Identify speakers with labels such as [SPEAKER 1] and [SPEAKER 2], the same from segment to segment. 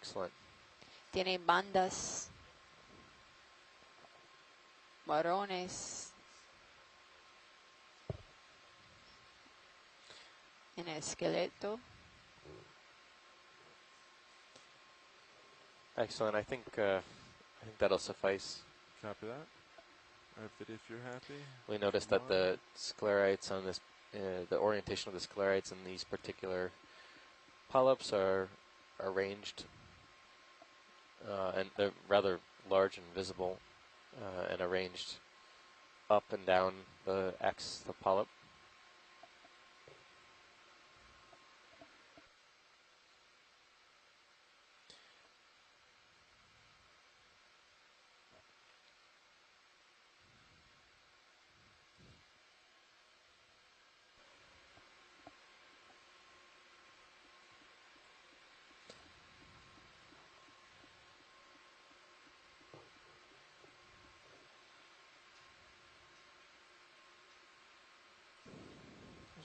[SPEAKER 1] Excellent.
[SPEAKER 2] Tiene bandas, varones en el esqueleto.
[SPEAKER 1] Excellent. I think that'll suffice.
[SPEAKER 3] Copy that. All right, video if you're happy.
[SPEAKER 1] We noticed that the sclerites on this, the orientation of the sclerites in these particular polyps are arranged, and they're rather large and visible, and arranged up and down the axis of the polyp.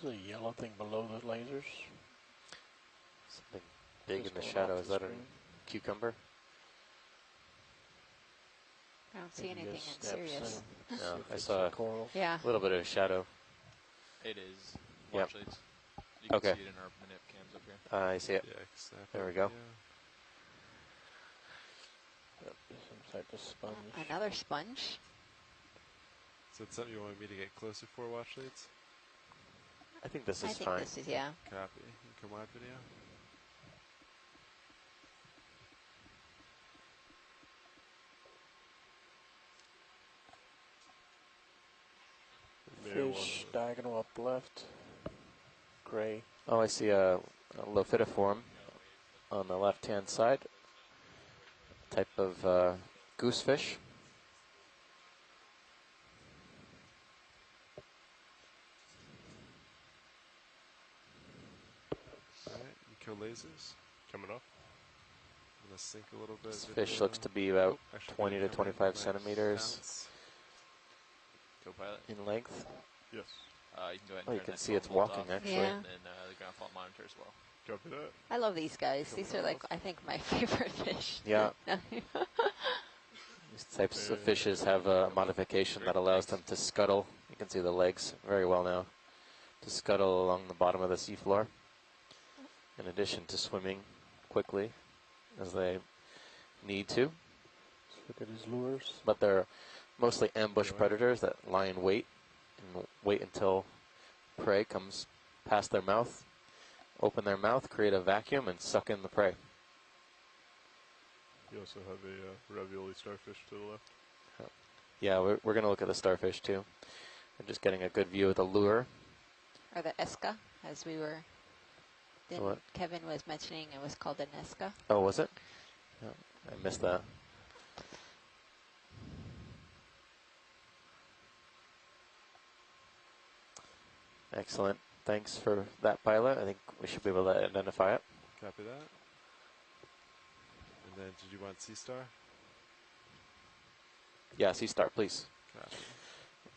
[SPEAKER 4] There's a yellow thing below the lasers.
[SPEAKER 1] Something big
[SPEAKER 4] Just
[SPEAKER 1] in the
[SPEAKER 4] going
[SPEAKER 1] shadow.
[SPEAKER 4] off
[SPEAKER 1] Is
[SPEAKER 4] the
[SPEAKER 1] that a
[SPEAKER 4] screen.
[SPEAKER 1] cucumber?
[SPEAKER 2] I don't see
[SPEAKER 4] Maybe
[SPEAKER 2] anything
[SPEAKER 4] just
[SPEAKER 2] in
[SPEAKER 4] steps
[SPEAKER 2] serious.
[SPEAKER 4] in.
[SPEAKER 1] No,
[SPEAKER 4] See if
[SPEAKER 1] I
[SPEAKER 4] it's
[SPEAKER 1] saw
[SPEAKER 4] a coral.
[SPEAKER 2] Yeah.
[SPEAKER 1] a little bit of shadow.
[SPEAKER 5] It is.
[SPEAKER 1] Yep.
[SPEAKER 5] Actually, you can
[SPEAKER 1] Okay.
[SPEAKER 5] see it in our manip cams up here.
[SPEAKER 1] I see it.
[SPEAKER 3] Yeah, snap
[SPEAKER 1] There
[SPEAKER 3] that
[SPEAKER 1] we go.
[SPEAKER 3] video.
[SPEAKER 4] Some type of sponge.
[SPEAKER 2] Another sponge.
[SPEAKER 3] So it's something you want me to get closer for, watch leads?
[SPEAKER 1] I think this
[SPEAKER 2] I
[SPEAKER 1] is
[SPEAKER 2] think
[SPEAKER 1] fine.
[SPEAKER 2] this is, yeah.
[SPEAKER 3] Copy. You can come wide video.
[SPEAKER 4] Fish, diagonal up left. Gray.
[SPEAKER 1] Oh, I see a lophidiform on the left-hand side. Type of goosefish.
[SPEAKER 3] Alright, eco lasers. Coming up. I'm gonna sink a little bit.
[SPEAKER 1] This fish looks to be about 20 to 25 centimeters
[SPEAKER 5] Go pilot.
[SPEAKER 1] in length.
[SPEAKER 3] Yes.
[SPEAKER 5] You can go ahead and
[SPEAKER 1] Oh, you
[SPEAKER 5] turn
[SPEAKER 1] can
[SPEAKER 5] that
[SPEAKER 1] see it's
[SPEAKER 5] 12 volt
[SPEAKER 1] walking,
[SPEAKER 5] off,
[SPEAKER 1] actually.
[SPEAKER 2] Yeah.
[SPEAKER 5] And then the ground fault monitor as well.
[SPEAKER 3] Copy that.
[SPEAKER 2] I love these guys. These are like, I think, my favorite fish.
[SPEAKER 1] Yeah. These types of fishes have a modification that allows them to scuttle. You can see the legs very well now. To scuttle along the bottom of the seafloor. In addition to swimming quickly as they need to.
[SPEAKER 4] Let's look at his lures.
[SPEAKER 1] But they're mostly ambush predators that lie in wait and wait until prey comes past their mouth, open their mouth, create a vacuum, and suck in the prey.
[SPEAKER 3] You also have a ravioli starfish to the left.
[SPEAKER 1] Yeah, we're going to look at the starfish too. I'm just getting a good view of the lure.
[SPEAKER 2] Or the esca, as we were. Then
[SPEAKER 1] What?
[SPEAKER 2] Kevin was mentioning it was called an esca.
[SPEAKER 1] Oh, was it? Yeah, I missed that. Excellent. Thanks for that, pilot. I think we should be able to identify it.
[SPEAKER 3] Copy that. And then, did you want Sea Star?
[SPEAKER 1] Yeah, sea star, please.
[SPEAKER 3] Copy.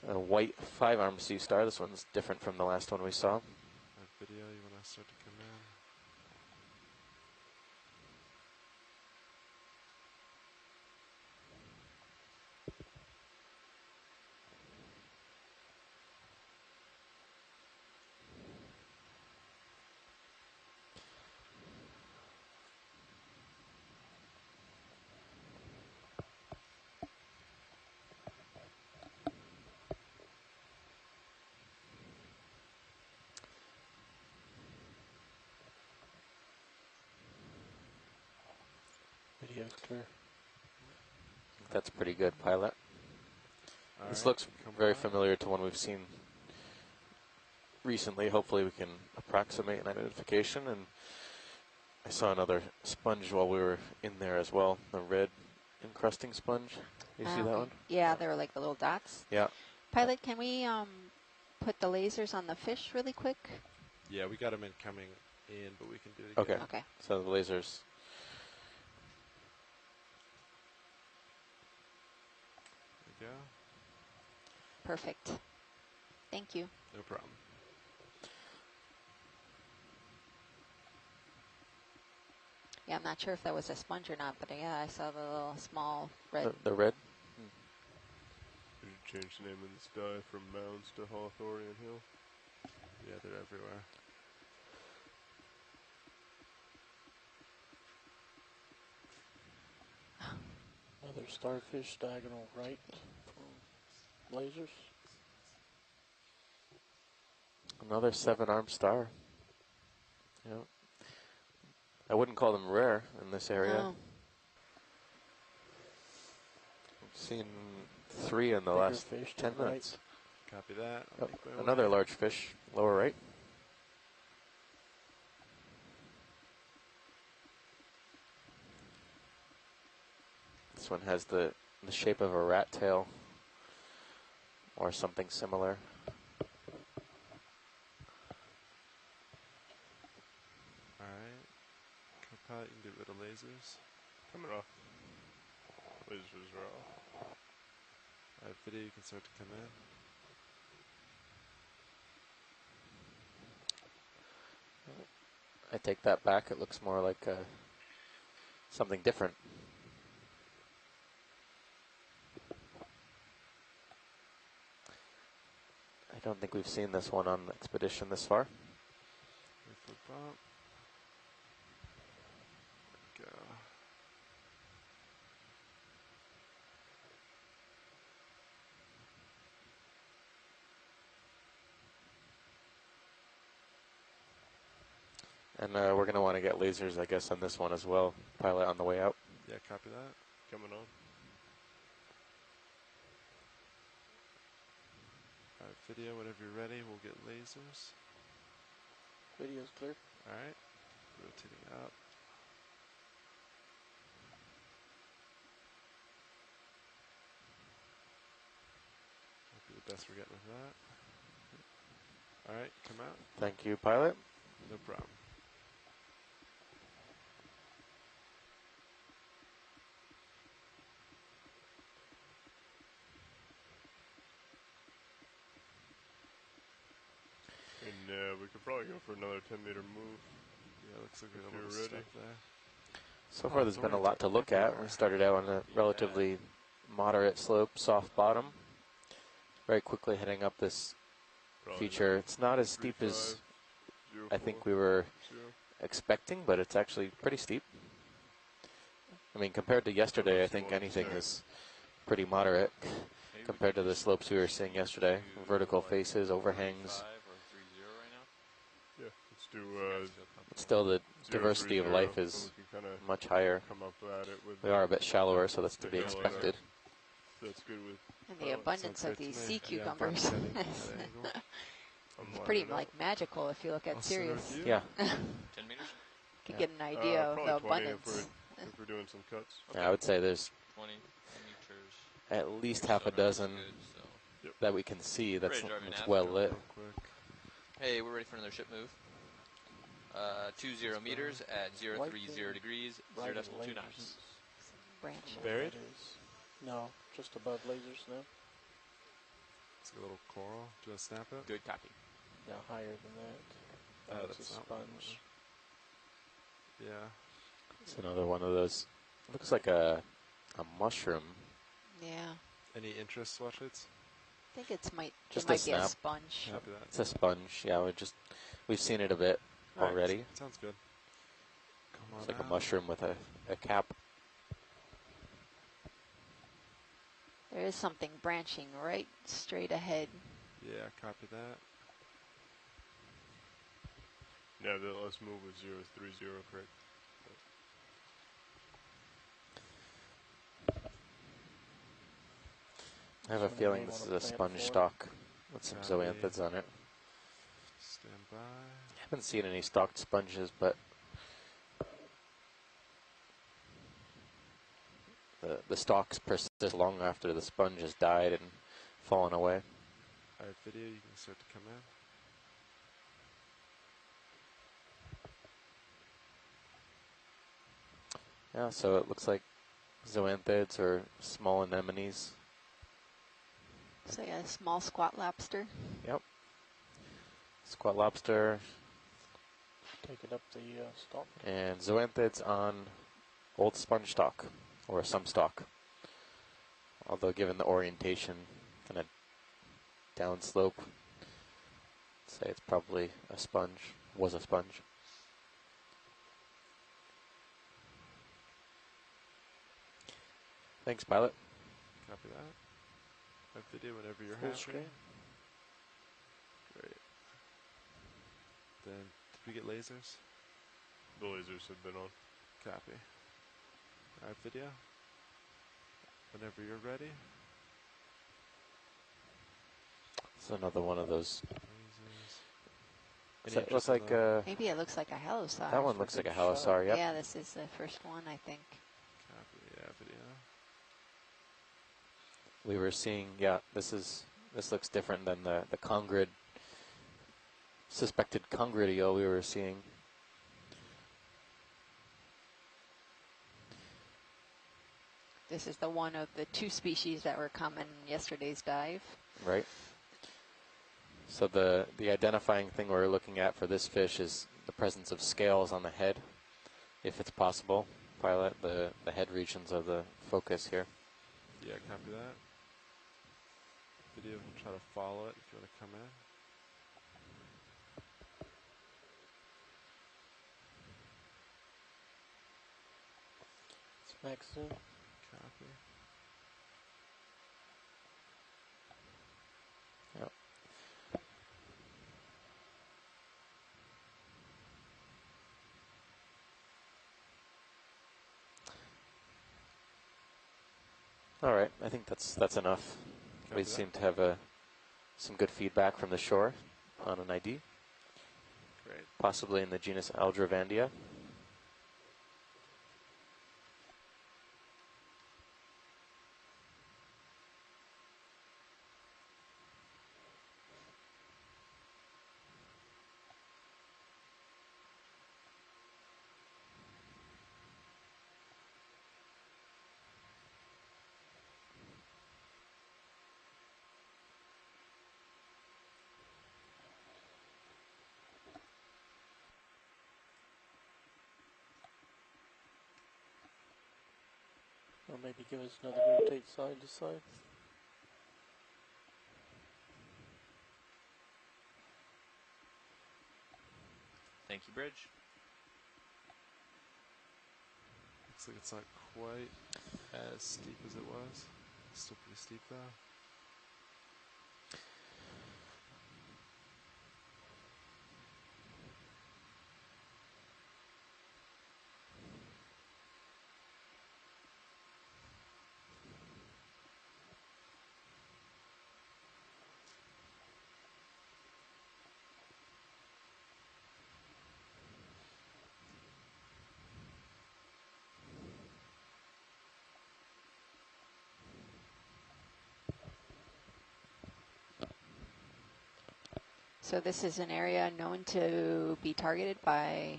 [SPEAKER 1] A white 5-arm sea star. This one's different from the last one we saw.
[SPEAKER 3] That video, you want to start to come in?
[SPEAKER 4] Video's clear.
[SPEAKER 1] That's pretty good, pilot.
[SPEAKER 3] All
[SPEAKER 1] This
[SPEAKER 3] right,
[SPEAKER 1] looks
[SPEAKER 3] come
[SPEAKER 1] very
[SPEAKER 3] on.
[SPEAKER 1] familiar to one we've seen recently. Hopefully we can approximate an identification. And I saw another sponge while we were in there as well, the red encrusting sponge. You see that
[SPEAKER 2] Okay.
[SPEAKER 1] one?
[SPEAKER 2] Yeah, they were like the little dots.
[SPEAKER 1] Yeah.
[SPEAKER 2] Pilot, can we put the lasers on the fish really quick?
[SPEAKER 3] Yeah, we got them in coming in, but we can do it
[SPEAKER 1] Okay.
[SPEAKER 3] again.
[SPEAKER 2] Okay.
[SPEAKER 1] So the lasers.
[SPEAKER 3] There we go.
[SPEAKER 2] Perfect. Thank you.
[SPEAKER 3] No problem.
[SPEAKER 2] Yeah, I'm not sure if that was a sponge or not, but yeah, I saw the little small red.
[SPEAKER 1] The red?
[SPEAKER 3] Did you change the name of this dye from mounds to Hawthorne Hill?
[SPEAKER 6] Yeah, they're everywhere.
[SPEAKER 4] Another starfish diagonal right from lasers.
[SPEAKER 1] Another 7-armed star. Yep. I wouldn't call them rare in this area.
[SPEAKER 2] No.
[SPEAKER 1] I've seen 3 in the
[SPEAKER 4] Bigger
[SPEAKER 1] last
[SPEAKER 4] fish to
[SPEAKER 1] 10
[SPEAKER 4] the right.
[SPEAKER 1] minutes.
[SPEAKER 6] Copy that.
[SPEAKER 1] Oh,
[SPEAKER 6] I'll make my way.
[SPEAKER 1] another large fish, lower right. This one has the shape of a rat tail or something similar.
[SPEAKER 6] Alright. Co-pilot, you can get rid of lasers.
[SPEAKER 3] Coming off. Lasers are off.
[SPEAKER 6] Alright, video, you can start to come in.
[SPEAKER 1] I take that back. It looks more like something different. I don't think we've seen this one on the expedition this far.
[SPEAKER 6] Wait for the bump. Go.
[SPEAKER 1] And we're going to want to get lasers, I guess, on this one as well. Pilot on the way out.
[SPEAKER 6] Yeah, copy that.
[SPEAKER 3] Coming on.
[SPEAKER 6] Alright, video, whenever you're ready, we'll get lasers.
[SPEAKER 4] Video's clear.
[SPEAKER 6] Alright, rotating up. Might be the best we're getting with that. Alright, come out.
[SPEAKER 1] Thank you, pilot.
[SPEAKER 6] No problem.
[SPEAKER 3] And we could probably go for another 10-meter move.
[SPEAKER 6] Yeah, looks like we
[SPEAKER 3] If
[SPEAKER 6] got a little
[SPEAKER 3] you're
[SPEAKER 6] stuff
[SPEAKER 3] ready.
[SPEAKER 6] there.
[SPEAKER 1] So far, there's been a lot to look at. We started out on a relatively moderate slope, soft bottom. Very quickly heading up this
[SPEAKER 3] Probably
[SPEAKER 1] feature. It's not as steep as
[SPEAKER 3] 0,
[SPEAKER 1] I think
[SPEAKER 3] 4,
[SPEAKER 1] we were
[SPEAKER 3] 0.
[SPEAKER 1] expecting, but it's actually pretty steep. I mean, compared to yesterday, I think anything is pretty moderate
[SPEAKER 5] Maybe
[SPEAKER 1] compared to the slopes we were seeing yesterday.
[SPEAKER 5] do
[SPEAKER 1] Vertical
[SPEAKER 5] like
[SPEAKER 1] faces, overhangs.
[SPEAKER 5] 35 or 30 right now.
[SPEAKER 3] Yeah, let's do
[SPEAKER 5] If you guys feel comfortable.
[SPEAKER 1] Still, the
[SPEAKER 3] 0,
[SPEAKER 1] diversity
[SPEAKER 3] 3,
[SPEAKER 1] of life
[SPEAKER 3] 0,
[SPEAKER 1] is
[SPEAKER 3] so we can kind of
[SPEAKER 1] much higher.
[SPEAKER 3] come up at it with.
[SPEAKER 1] We are a bit shallower, so that's to
[SPEAKER 3] the
[SPEAKER 1] be
[SPEAKER 3] hill
[SPEAKER 1] expected.
[SPEAKER 3] That's good with.
[SPEAKER 2] And the
[SPEAKER 3] Well,
[SPEAKER 2] abundance
[SPEAKER 6] Sounds
[SPEAKER 2] of
[SPEAKER 6] great
[SPEAKER 2] these
[SPEAKER 6] to
[SPEAKER 2] sea
[SPEAKER 6] me. Yeah,
[SPEAKER 2] cucumbers.
[SPEAKER 6] bump heading, head angle.
[SPEAKER 3] I'm
[SPEAKER 2] It's
[SPEAKER 3] lining
[SPEAKER 2] pretty
[SPEAKER 3] it up.
[SPEAKER 2] like magical if you look at
[SPEAKER 6] I'll center
[SPEAKER 2] Sirius.
[SPEAKER 6] with you.
[SPEAKER 1] Yeah,
[SPEAKER 5] 10 meters?
[SPEAKER 2] Could
[SPEAKER 1] Yeah.
[SPEAKER 2] get an idea of the
[SPEAKER 3] Probably 20
[SPEAKER 2] abundance.
[SPEAKER 3] if we're doing some cuts.
[SPEAKER 1] yeah, I would say there's
[SPEAKER 5] 20 meters.
[SPEAKER 1] at least
[SPEAKER 5] So
[SPEAKER 1] half a
[SPEAKER 5] that's
[SPEAKER 1] dozen
[SPEAKER 5] good, so.
[SPEAKER 1] that we can see that's
[SPEAKER 5] Ready to drive your
[SPEAKER 1] it's
[SPEAKER 5] nav?
[SPEAKER 1] well
[SPEAKER 6] Go
[SPEAKER 1] lit.
[SPEAKER 6] real quick.
[SPEAKER 5] Hey, we're ready for another ship move. 20 meters at 030 degrees,
[SPEAKER 4] Right at
[SPEAKER 5] 0.2
[SPEAKER 4] lasers.
[SPEAKER 5] knots.
[SPEAKER 2] Branch.
[SPEAKER 6] Buried?
[SPEAKER 4] That is. No, just above lasers now.
[SPEAKER 6] It's a little coral. Do you want to snap it?
[SPEAKER 5] Good copy.
[SPEAKER 4] Yeah, higher than that.
[SPEAKER 6] Oh,
[SPEAKER 4] That's a
[SPEAKER 6] that's not one.
[SPEAKER 4] sponge.
[SPEAKER 6] Yeah.
[SPEAKER 1] It's another one of those. Looks like a mushroom.
[SPEAKER 2] Yeah.
[SPEAKER 6] Any interest, Swatchits?
[SPEAKER 2] I think it might
[SPEAKER 1] Just
[SPEAKER 2] be
[SPEAKER 1] a
[SPEAKER 2] a
[SPEAKER 1] snap.
[SPEAKER 2] sponge.
[SPEAKER 1] Yeah.
[SPEAKER 6] Copy that.
[SPEAKER 1] It's a sponge. Yeah, we've seen it a bit
[SPEAKER 6] Alright,
[SPEAKER 1] already.
[SPEAKER 6] sounds good. Come on
[SPEAKER 1] It's like a
[SPEAKER 6] out.
[SPEAKER 1] mushroom with a cap.
[SPEAKER 2] There is something branching right straight ahead.
[SPEAKER 6] Yeah, copy that.
[SPEAKER 3] Yeah, let's move with 030, correct?
[SPEAKER 1] I have a
[SPEAKER 4] So we
[SPEAKER 1] feeling
[SPEAKER 4] may
[SPEAKER 1] this is
[SPEAKER 4] wanna
[SPEAKER 1] a
[SPEAKER 4] plan
[SPEAKER 1] sponge
[SPEAKER 4] for it.
[SPEAKER 1] stock with some
[SPEAKER 6] Copy.
[SPEAKER 1] zoanthids on it.
[SPEAKER 6] Stand by.
[SPEAKER 1] I haven't seen any stocked sponges, but the stalks persist long after the sponge has died and fallen away.
[SPEAKER 6] Alright, video, you can start to come in.
[SPEAKER 1] Yeah, so it looks like zoanthids or small anemones.
[SPEAKER 2] So yeah, a small squat lobster.
[SPEAKER 1] Yep. Squat lobster.
[SPEAKER 4] Taking up the stalk.
[SPEAKER 1] And zoanthids on old sponge stalk, or some stalk. Although given the orientation, kind of downslope, say it's probably a sponge, was a sponge. Thanks, pilot.
[SPEAKER 6] Copy that. Have video whenever you're
[SPEAKER 4] Full
[SPEAKER 6] happy.
[SPEAKER 4] screen.
[SPEAKER 6] Great. Then, did we get lasers?
[SPEAKER 3] The lasers have been on.
[SPEAKER 6] Copy. Alright, video. Whenever you're ready.
[SPEAKER 1] It's another one of those.
[SPEAKER 6] Lasers.
[SPEAKER 1] So it looks like
[SPEAKER 2] Maybe it looks like a halosar.
[SPEAKER 1] that one looks like a halosar. Yep.
[SPEAKER 2] Yeah, this is the first one, I think.
[SPEAKER 6] Copy, yeah, video.
[SPEAKER 1] We were seeing. Yeah, this looks different than the congrid, suspected congrid eel we were seeing.
[SPEAKER 2] This is the one of the 2 species that were common in yesterday's dive.
[SPEAKER 1] Right. So the identifying thing we're looking at for this fish is the presence of scales on the head, if it's possible. Pilot, the head regions of the focus here.
[SPEAKER 6] Yeah, copy that. Video, we'll try to follow it if you want to come in.
[SPEAKER 4] It's max zoom.
[SPEAKER 6] Copy.
[SPEAKER 1] Yep. All right, I think that's enough.
[SPEAKER 6] Copy
[SPEAKER 1] We
[SPEAKER 6] that.
[SPEAKER 1] seem to have some good feedback from the shore on an ID,
[SPEAKER 6] Great.
[SPEAKER 1] possibly in the genus Aldrovandia.
[SPEAKER 4] Or maybe give us another rotate side to side.
[SPEAKER 5] Thank you, Bridge.
[SPEAKER 6] Looks like it's not quite as steep as it was. Still pretty steep though.
[SPEAKER 2] So this is an area known to be targeted by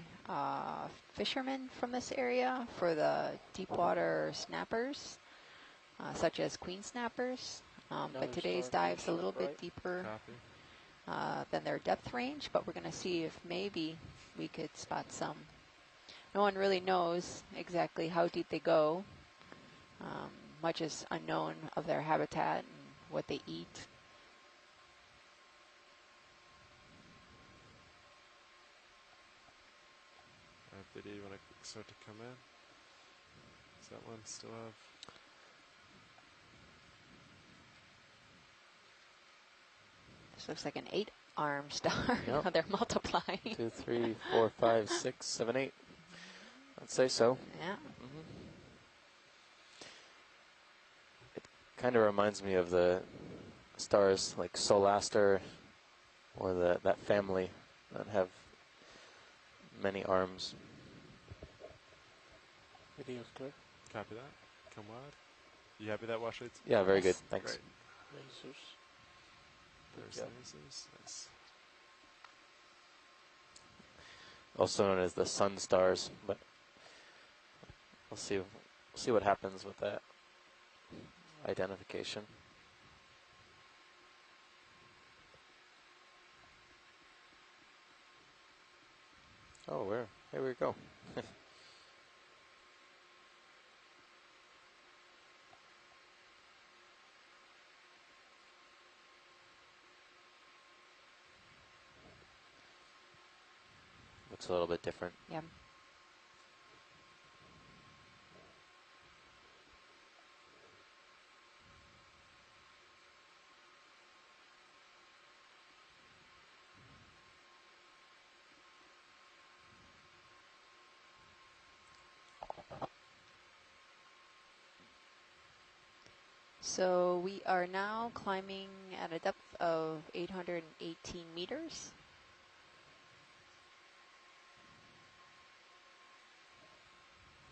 [SPEAKER 2] fishermen from this area for the deepwater snappers, such as queen snappers. But
[SPEAKER 4] Another
[SPEAKER 2] today's
[SPEAKER 4] starfish,
[SPEAKER 2] dive's a little bit
[SPEAKER 4] right?
[SPEAKER 2] deeper
[SPEAKER 6] Copy.
[SPEAKER 2] than their depth range, but we're going to see if maybe we could spot some. No one really knows exactly how deep they go. Much is unknown of their habitat and what they eat.
[SPEAKER 6] Alright, video, you want to start to come in? Does that one still have?
[SPEAKER 2] This looks like an 8-arm star.
[SPEAKER 1] Yep.
[SPEAKER 2] They're multiplying.
[SPEAKER 1] 2, 3, 4, 5, 6, 7, 8. I'd say so.
[SPEAKER 2] Yeah.
[SPEAKER 1] It kind of reminds me of the stars like Solaster, or that family that have many arms.
[SPEAKER 4] Video's clear.
[SPEAKER 6] Copy that. Come wide. You happy with that, wash lights?
[SPEAKER 1] Yeah, very good.
[SPEAKER 2] Yes.
[SPEAKER 1] Thanks.
[SPEAKER 6] Great.
[SPEAKER 4] Lasers.
[SPEAKER 6] There's
[SPEAKER 4] job.
[SPEAKER 6] lasers. Nice.
[SPEAKER 1] Also known as the sun stars, but we'll see what happens with that identification. Oh, where? Here we go. Looks a little bit different.
[SPEAKER 2] Yeah. So we are now climbing at a depth of 818 meters.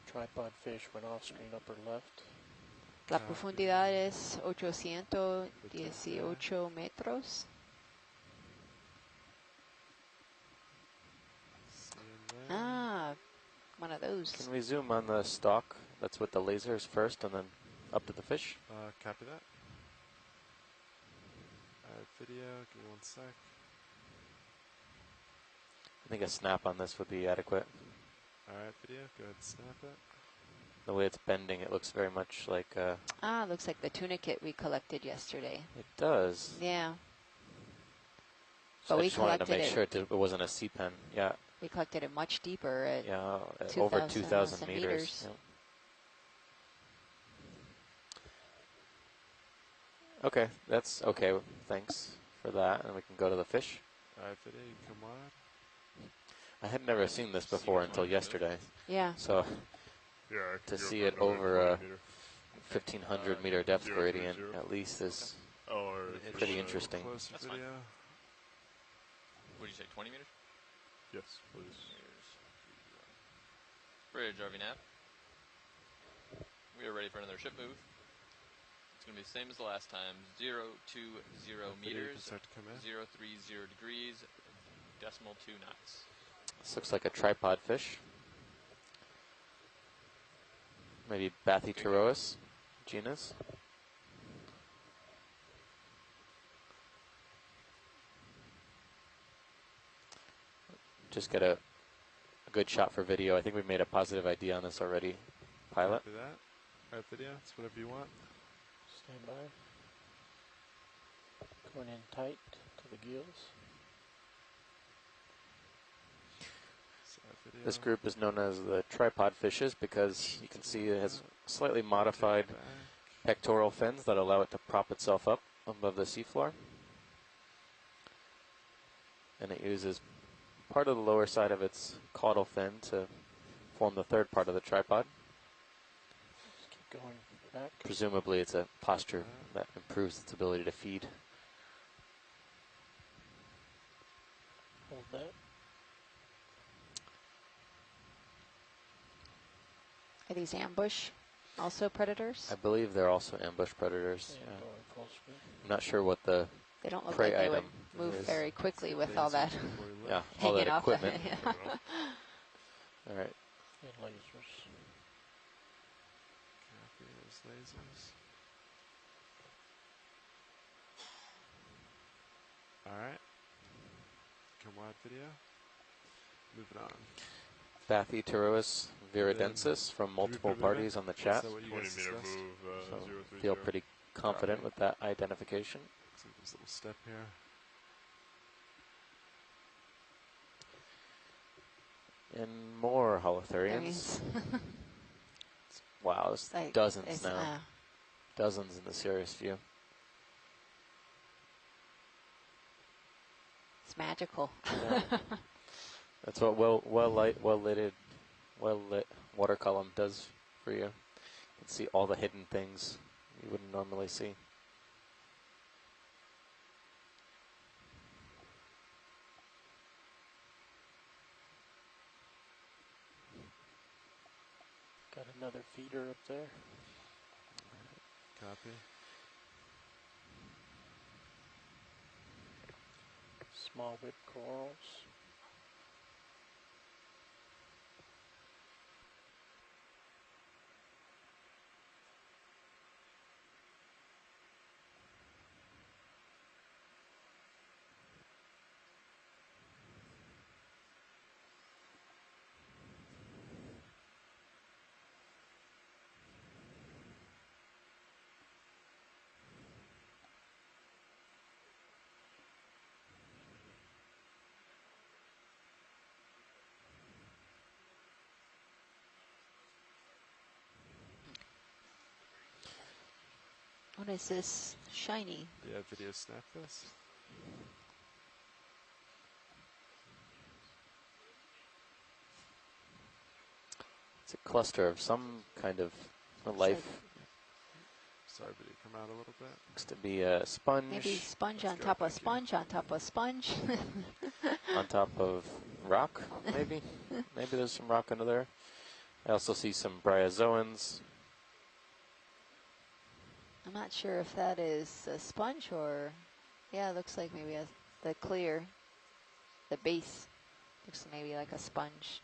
[SPEAKER 4] Tripod fish went off screen upper left.
[SPEAKER 2] La profundidad es 818 metros. Ah, one of those.
[SPEAKER 1] Can we zoom on the stalk that's with the lasers first and then up to the fish?
[SPEAKER 6] Copy that. Video, give me 1 sec.
[SPEAKER 1] I think a snap on this would be adequate.
[SPEAKER 6] Alright, video, go ahead and snap it.
[SPEAKER 1] The way it's bending, it looks very much like...
[SPEAKER 2] Looks like the tunicate we collected yesterday.
[SPEAKER 1] It does.
[SPEAKER 2] Yeah.
[SPEAKER 1] So
[SPEAKER 2] But
[SPEAKER 1] I
[SPEAKER 2] we
[SPEAKER 1] just wanted to
[SPEAKER 2] collected
[SPEAKER 1] make sure it wasn't a sea pen. Yeah.
[SPEAKER 2] We collected it much deeper at
[SPEAKER 1] Over 2,000 meters. Yeah. Okay, that's okay. Thanks for that. And we can go to the fish.
[SPEAKER 6] Alright, video, come on.
[SPEAKER 1] I had never seen this before until yesterday.
[SPEAKER 2] Yeah.
[SPEAKER 1] So
[SPEAKER 3] Yeah, I
[SPEAKER 1] to
[SPEAKER 3] could go
[SPEAKER 1] see
[SPEAKER 3] for
[SPEAKER 1] it
[SPEAKER 3] another
[SPEAKER 1] over a
[SPEAKER 3] 20 meter.
[SPEAKER 1] 1,500 meter depth
[SPEAKER 3] 030.
[SPEAKER 1] gradient at least is
[SPEAKER 3] Oh, or
[SPEAKER 5] It's
[SPEAKER 1] pretty
[SPEAKER 3] for-
[SPEAKER 1] interesting.
[SPEAKER 6] Closer
[SPEAKER 5] That's fine.
[SPEAKER 6] video.
[SPEAKER 5] What did you say, 20 meters?
[SPEAKER 3] Yes, please.
[SPEAKER 5] Meters. Bridge, RV nav. We are ready for another ship move. It's going to be the same as the last time. 020
[SPEAKER 6] Video can
[SPEAKER 5] meters,
[SPEAKER 6] start to come in.
[SPEAKER 5] 030 degrees, decimal 2 knots.
[SPEAKER 1] This looks like a tripod fish. Maybe Bathyterois genus. Just get a good shot for video. I think we made a positive ID on this already. Pilot.
[SPEAKER 6] Copy that. Alright, video, it's whatever you want.
[SPEAKER 4] Stand by. Going in tight to the gills.
[SPEAKER 6] Video.
[SPEAKER 1] This group is known as the tripod fishes because you can see it has slightly modified
[SPEAKER 6] Back.
[SPEAKER 1] pectoral fins that allow it to prop itself up above the seafloor. And it uses part of the lower side of its caudal fin to form the third part of the tripod.
[SPEAKER 4] Just keep going back.
[SPEAKER 1] Presumably it's a posture that improves its ability to feed.
[SPEAKER 4] Hold that.
[SPEAKER 2] Are these ambush also predators?
[SPEAKER 1] I believe they're also ambush predators.
[SPEAKER 4] And
[SPEAKER 1] Yeah.
[SPEAKER 4] going full speed.
[SPEAKER 1] I'm not sure what the
[SPEAKER 2] They don't look
[SPEAKER 1] prey
[SPEAKER 2] like they would
[SPEAKER 1] item
[SPEAKER 2] move
[SPEAKER 1] is.
[SPEAKER 2] very quickly with
[SPEAKER 6] Things
[SPEAKER 2] all that
[SPEAKER 6] before you lift.
[SPEAKER 1] yeah all that
[SPEAKER 2] hanging off.
[SPEAKER 1] equipment.
[SPEAKER 2] Yeah.
[SPEAKER 1] All right.
[SPEAKER 4] And lasers.
[SPEAKER 6] Copy those lasers. Alright. Come wide video. Moving on.
[SPEAKER 1] Bathyterois viridensis from multiple
[SPEAKER 6] moving
[SPEAKER 1] parties on the chat.
[SPEAKER 6] Is that what you
[SPEAKER 3] 20
[SPEAKER 6] guys
[SPEAKER 3] meter
[SPEAKER 6] discussed?
[SPEAKER 3] move,
[SPEAKER 1] So
[SPEAKER 3] 030.
[SPEAKER 1] feel pretty confident with that identification.
[SPEAKER 6] Looks like there's a little step here.
[SPEAKER 1] And more holothurians. Wow, there's
[SPEAKER 2] Like,
[SPEAKER 1] dozens
[SPEAKER 2] it's,
[SPEAKER 1] now. Dozens in the Sirius view.
[SPEAKER 2] it's magical.
[SPEAKER 1] Yeah. That's what well lit water column does for you. You can see all the hidden things you wouldn't normally see.
[SPEAKER 4] Got another feeder up there.
[SPEAKER 6] Copy.
[SPEAKER 4] Small whip corals.
[SPEAKER 2] What is this shiny?
[SPEAKER 6] Yeah, video snap this.
[SPEAKER 1] It's a cluster of some kind of a
[SPEAKER 2] Looks
[SPEAKER 1] life.
[SPEAKER 2] like
[SPEAKER 6] Sorry, video come out a little bit.
[SPEAKER 1] Looks to be a sponge
[SPEAKER 2] maybe sponge
[SPEAKER 6] Let's
[SPEAKER 2] on
[SPEAKER 6] go,
[SPEAKER 2] top of
[SPEAKER 6] thank you.
[SPEAKER 2] sponge on top of sponge.
[SPEAKER 1] on top of rock, maybe. Maybe there's some rock under there. I also see some bryozoans.
[SPEAKER 2] I'm not sure if that is a sponge or, yeah, it looks like maybe the clear, the base looks maybe like a sponge.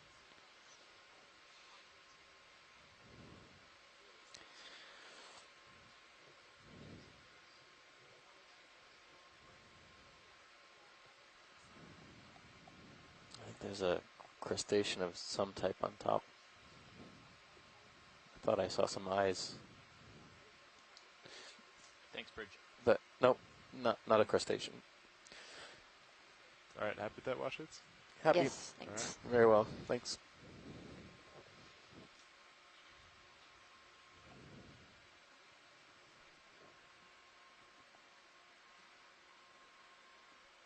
[SPEAKER 1] I think there's a crustacean of some type on top. I thought I saw some eyes,
[SPEAKER 5] Thanks, Bridge.
[SPEAKER 1] but nope, not a crustacean.
[SPEAKER 6] All right, happy with that, Washits?
[SPEAKER 1] Happy.
[SPEAKER 2] Yes, thanks.
[SPEAKER 1] Very well, thanks.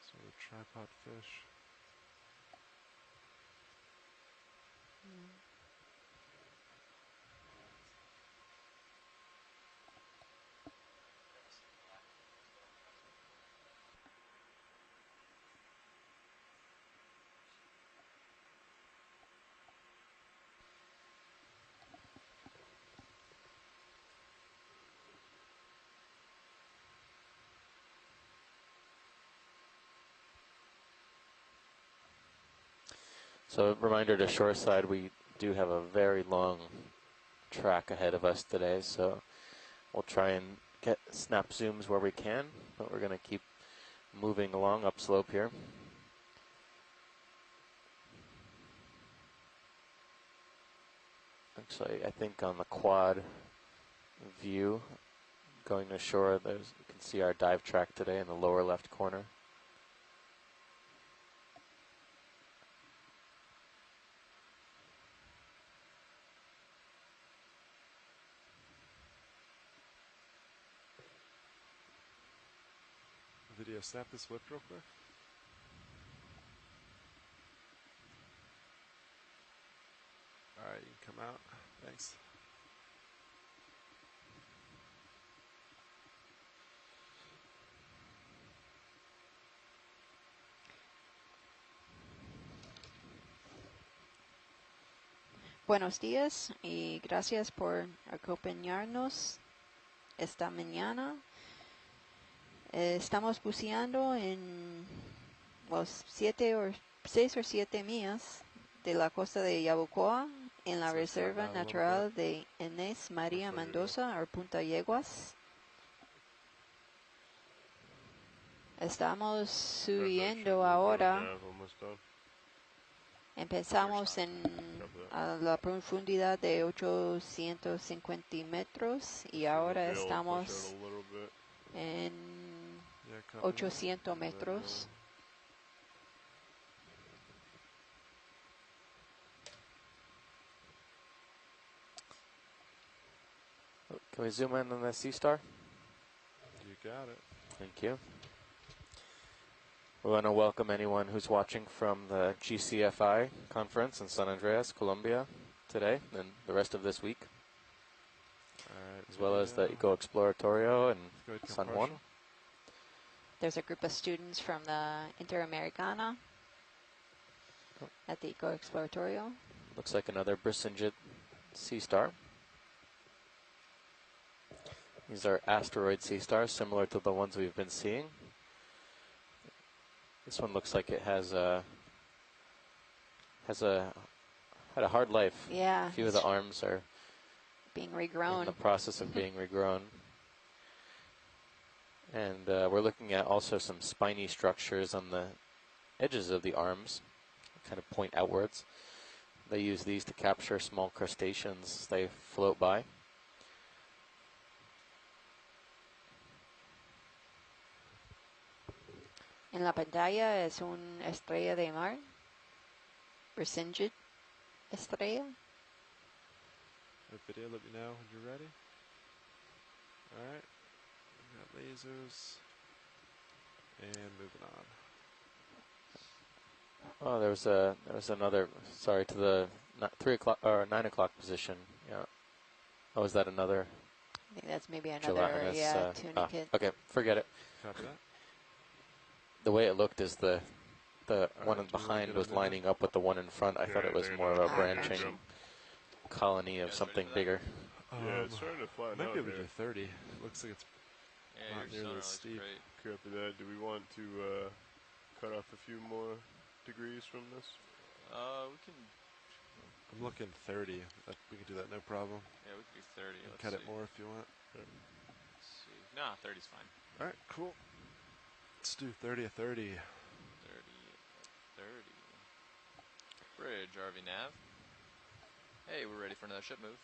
[SPEAKER 6] So the tripod fish.
[SPEAKER 1] So, reminder to shoreside, we do have a very long track ahead of us today, so we'll try and get snap zooms where we can, but we're going to keep moving along upslope here. Actually, I think on the quad view going to shore, you can see our dive track today in the lower left corner.
[SPEAKER 6] Video snap this whip real quick. All right, you can come out. Thanks.
[SPEAKER 2] Buenos días y gracias por acompañarnos esta mañana. Estamos buceando en los 6 o 7 millas de la costa de Yabucoa en la
[SPEAKER 6] So it's
[SPEAKER 2] Reserva
[SPEAKER 6] not bad, a little
[SPEAKER 2] Natural de Inés María
[SPEAKER 3] Looks like it
[SPEAKER 2] Mendoza o Punta Yeguas. Estamos subiendo ahora.
[SPEAKER 3] Almost done.
[SPEAKER 2] Empezamos en a la profundidad de 850 metros y ahora
[SPEAKER 3] They'll push
[SPEAKER 2] estamos
[SPEAKER 3] it a little bit.
[SPEAKER 2] en
[SPEAKER 6] Yeah, copy that.
[SPEAKER 2] 800 metros.
[SPEAKER 1] Can we zoom in on the Sea Star?
[SPEAKER 6] You got it.
[SPEAKER 1] Thank you. We want to welcome anyone who's watching from the GCFI conference in San Andreas, Colombia today and the rest of this week,
[SPEAKER 6] All right.
[SPEAKER 1] as well as the
[SPEAKER 6] video.
[SPEAKER 1] Eco Exploratorio and
[SPEAKER 6] Go ahead,
[SPEAKER 1] San
[SPEAKER 6] come
[SPEAKER 1] Juan.
[SPEAKER 6] partial.
[SPEAKER 2] There's a group of students from the Interamericana at the Eco Exploratorio.
[SPEAKER 1] Looks like another Brisingit Sea Star. These are asteroid sea stars, similar to the ones we've been seeing. This one looks like it had a hard life.
[SPEAKER 2] Yeah,
[SPEAKER 1] A few of the arms are
[SPEAKER 2] being
[SPEAKER 1] in
[SPEAKER 2] regrown.
[SPEAKER 1] the process of being regrown. And we're looking at also some spiny structures on the edges of the arms, kind of point outwards. They use these to capture small crustaceans as they float by.
[SPEAKER 2] En la pantalla es una estrella de mar. Brisingit estrella.
[SPEAKER 6] That video, let me know when you're ready. All right. Got lasers. And moving on.
[SPEAKER 1] Oh, there was another. Sorry, to the 3 o'clock or 9 o'clock position. Yeah. Oh, is that another?
[SPEAKER 2] I think that's maybe another,
[SPEAKER 1] gelatinous,
[SPEAKER 2] tuning kit.
[SPEAKER 1] Okay, forget it.
[SPEAKER 6] Copy that.
[SPEAKER 1] The way it looked is the one
[SPEAKER 6] right,
[SPEAKER 1] behind
[SPEAKER 6] get
[SPEAKER 1] was
[SPEAKER 6] on in
[SPEAKER 1] lining up with the one in front. I thought it was
[SPEAKER 3] they're
[SPEAKER 1] more of
[SPEAKER 3] not
[SPEAKER 1] a
[SPEAKER 2] doing
[SPEAKER 1] branching
[SPEAKER 2] jump.
[SPEAKER 1] colony of
[SPEAKER 5] guys ready
[SPEAKER 1] something
[SPEAKER 5] for that?
[SPEAKER 1] bigger.
[SPEAKER 3] Yeah, it's starting to flatten
[SPEAKER 6] Might
[SPEAKER 3] out
[SPEAKER 6] be able to
[SPEAKER 3] here.
[SPEAKER 6] do 30. Looks like it's
[SPEAKER 5] Yeah,
[SPEAKER 6] Not
[SPEAKER 5] your
[SPEAKER 6] nearly
[SPEAKER 5] sonar
[SPEAKER 6] as
[SPEAKER 5] looks
[SPEAKER 6] steep.
[SPEAKER 5] great.
[SPEAKER 3] Copy that. Do we want to cut off a few more degrees from this?
[SPEAKER 5] We can.
[SPEAKER 6] I'm looking 30. We can do that, no problem.
[SPEAKER 5] Yeah, we can do 30.
[SPEAKER 6] You can
[SPEAKER 5] Let's
[SPEAKER 6] cut
[SPEAKER 5] see.
[SPEAKER 6] it more if you want.
[SPEAKER 5] Let's see. Nah, 30's fine.
[SPEAKER 6] All right, cool. Let's do 30 a 30.
[SPEAKER 5] 30. 30. Bridge, RV nav. Hey, we're ready for another ship move.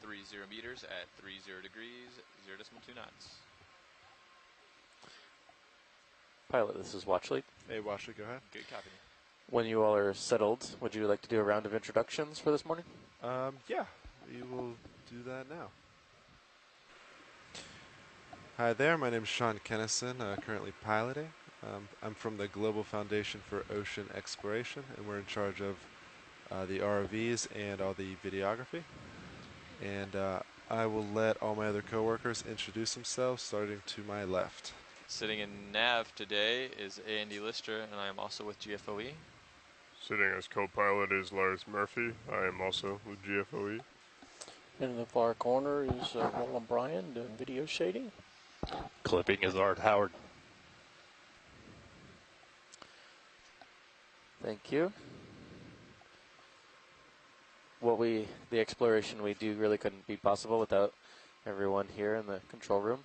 [SPEAKER 5] 30 meters at 30 degrees, 0.2 knots.
[SPEAKER 1] Pilot, this is Watchley.
[SPEAKER 6] Hey, Washley, go ahead.
[SPEAKER 5] Good copy.
[SPEAKER 1] When you all are settled, would you like to do a round of introductions for this morning?
[SPEAKER 6] Yeah, we will do that now. Hi there, my name is Sean Kennison, currently piloting. I'm from the Global Foundation for Ocean Exploration, and we're in charge of the ROVs and all the videography. And I will let all my other coworkers introduce themselves, starting to my left.
[SPEAKER 5] Sitting in nav today is Andy Lister, and I am also with GFOE.
[SPEAKER 3] Sitting as co-pilot is Lars Murphy. I am also with GFOE.
[SPEAKER 4] In the far corner is Roland Bryan doing video shading.
[SPEAKER 7] Clipping is Art Howard.
[SPEAKER 1] Thank you. The exploration we do really couldn't be possible without everyone here in the control room.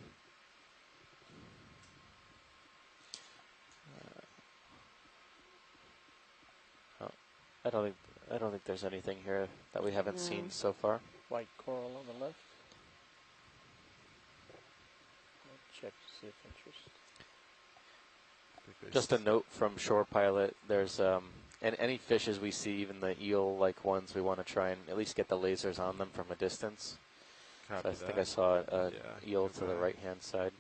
[SPEAKER 1] I don't think there's anything here that we haven't seen so far.
[SPEAKER 4] White coral on the left. I'll check to see if interest.
[SPEAKER 1] Just a note from Shore Pilot, there's and any fishes we see, even the eel-like ones, we want to try and at least get the lasers on them from a distance. So I think I saw a eel to the right-hand side.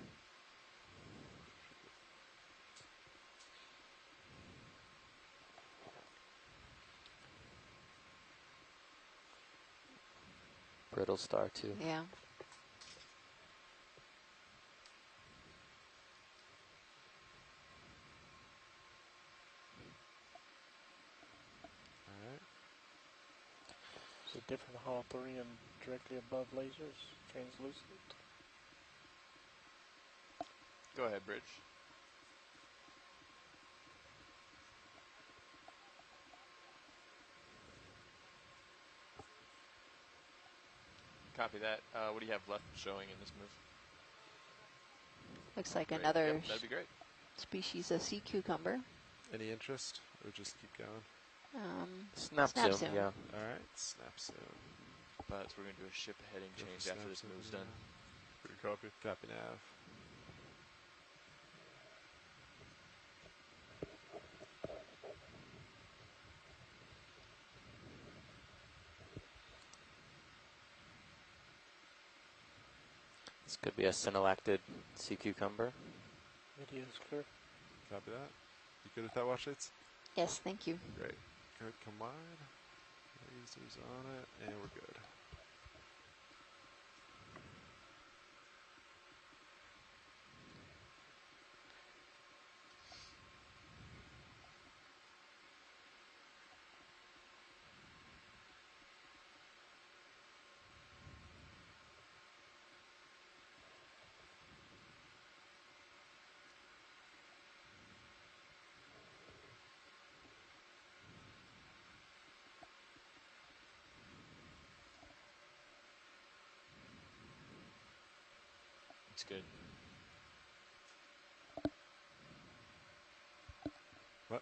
[SPEAKER 1] Brittle star too.
[SPEAKER 2] Yeah.
[SPEAKER 4] Is a different holothurian directly above lasers, translucent.
[SPEAKER 5] Go ahead, Bridge. Copy that. What do you have left showing in this move?
[SPEAKER 2] Looks like
[SPEAKER 5] Great.
[SPEAKER 2] another
[SPEAKER 5] Yep, that'd be great.
[SPEAKER 2] species of sea cucumber.
[SPEAKER 6] Any interest, or just keep going?
[SPEAKER 1] Snap
[SPEAKER 2] Snap
[SPEAKER 1] zoom,
[SPEAKER 2] zoom.
[SPEAKER 1] yeah.
[SPEAKER 6] All right, snap soon.
[SPEAKER 5] But we're going to do a ship heading
[SPEAKER 6] Go for
[SPEAKER 5] change
[SPEAKER 6] snap
[SPEAKER 5] after this
[SPEAKER 6] zoom,
[SPEAKER 5] move's
[SPEAKER 6] yeah.
[SPEAKER 5] done.
[SPEAKER 3] Pretty copy.
[SPEAKER 6] Copy nav.
[SPEAKER 1] This could be a synallactid sea cucumber.
[SPEAKER 4] Video's clear.
[SPEAKER 6] Copy that. You good with that, Washlights?
[SPEAKER 2] Yes, thank you.
[SPEAKER 6] Great. Good, come wide. Lasers on it, and we're good.
[SPEAKER 5] It's good.
[SPEAKER 6] What?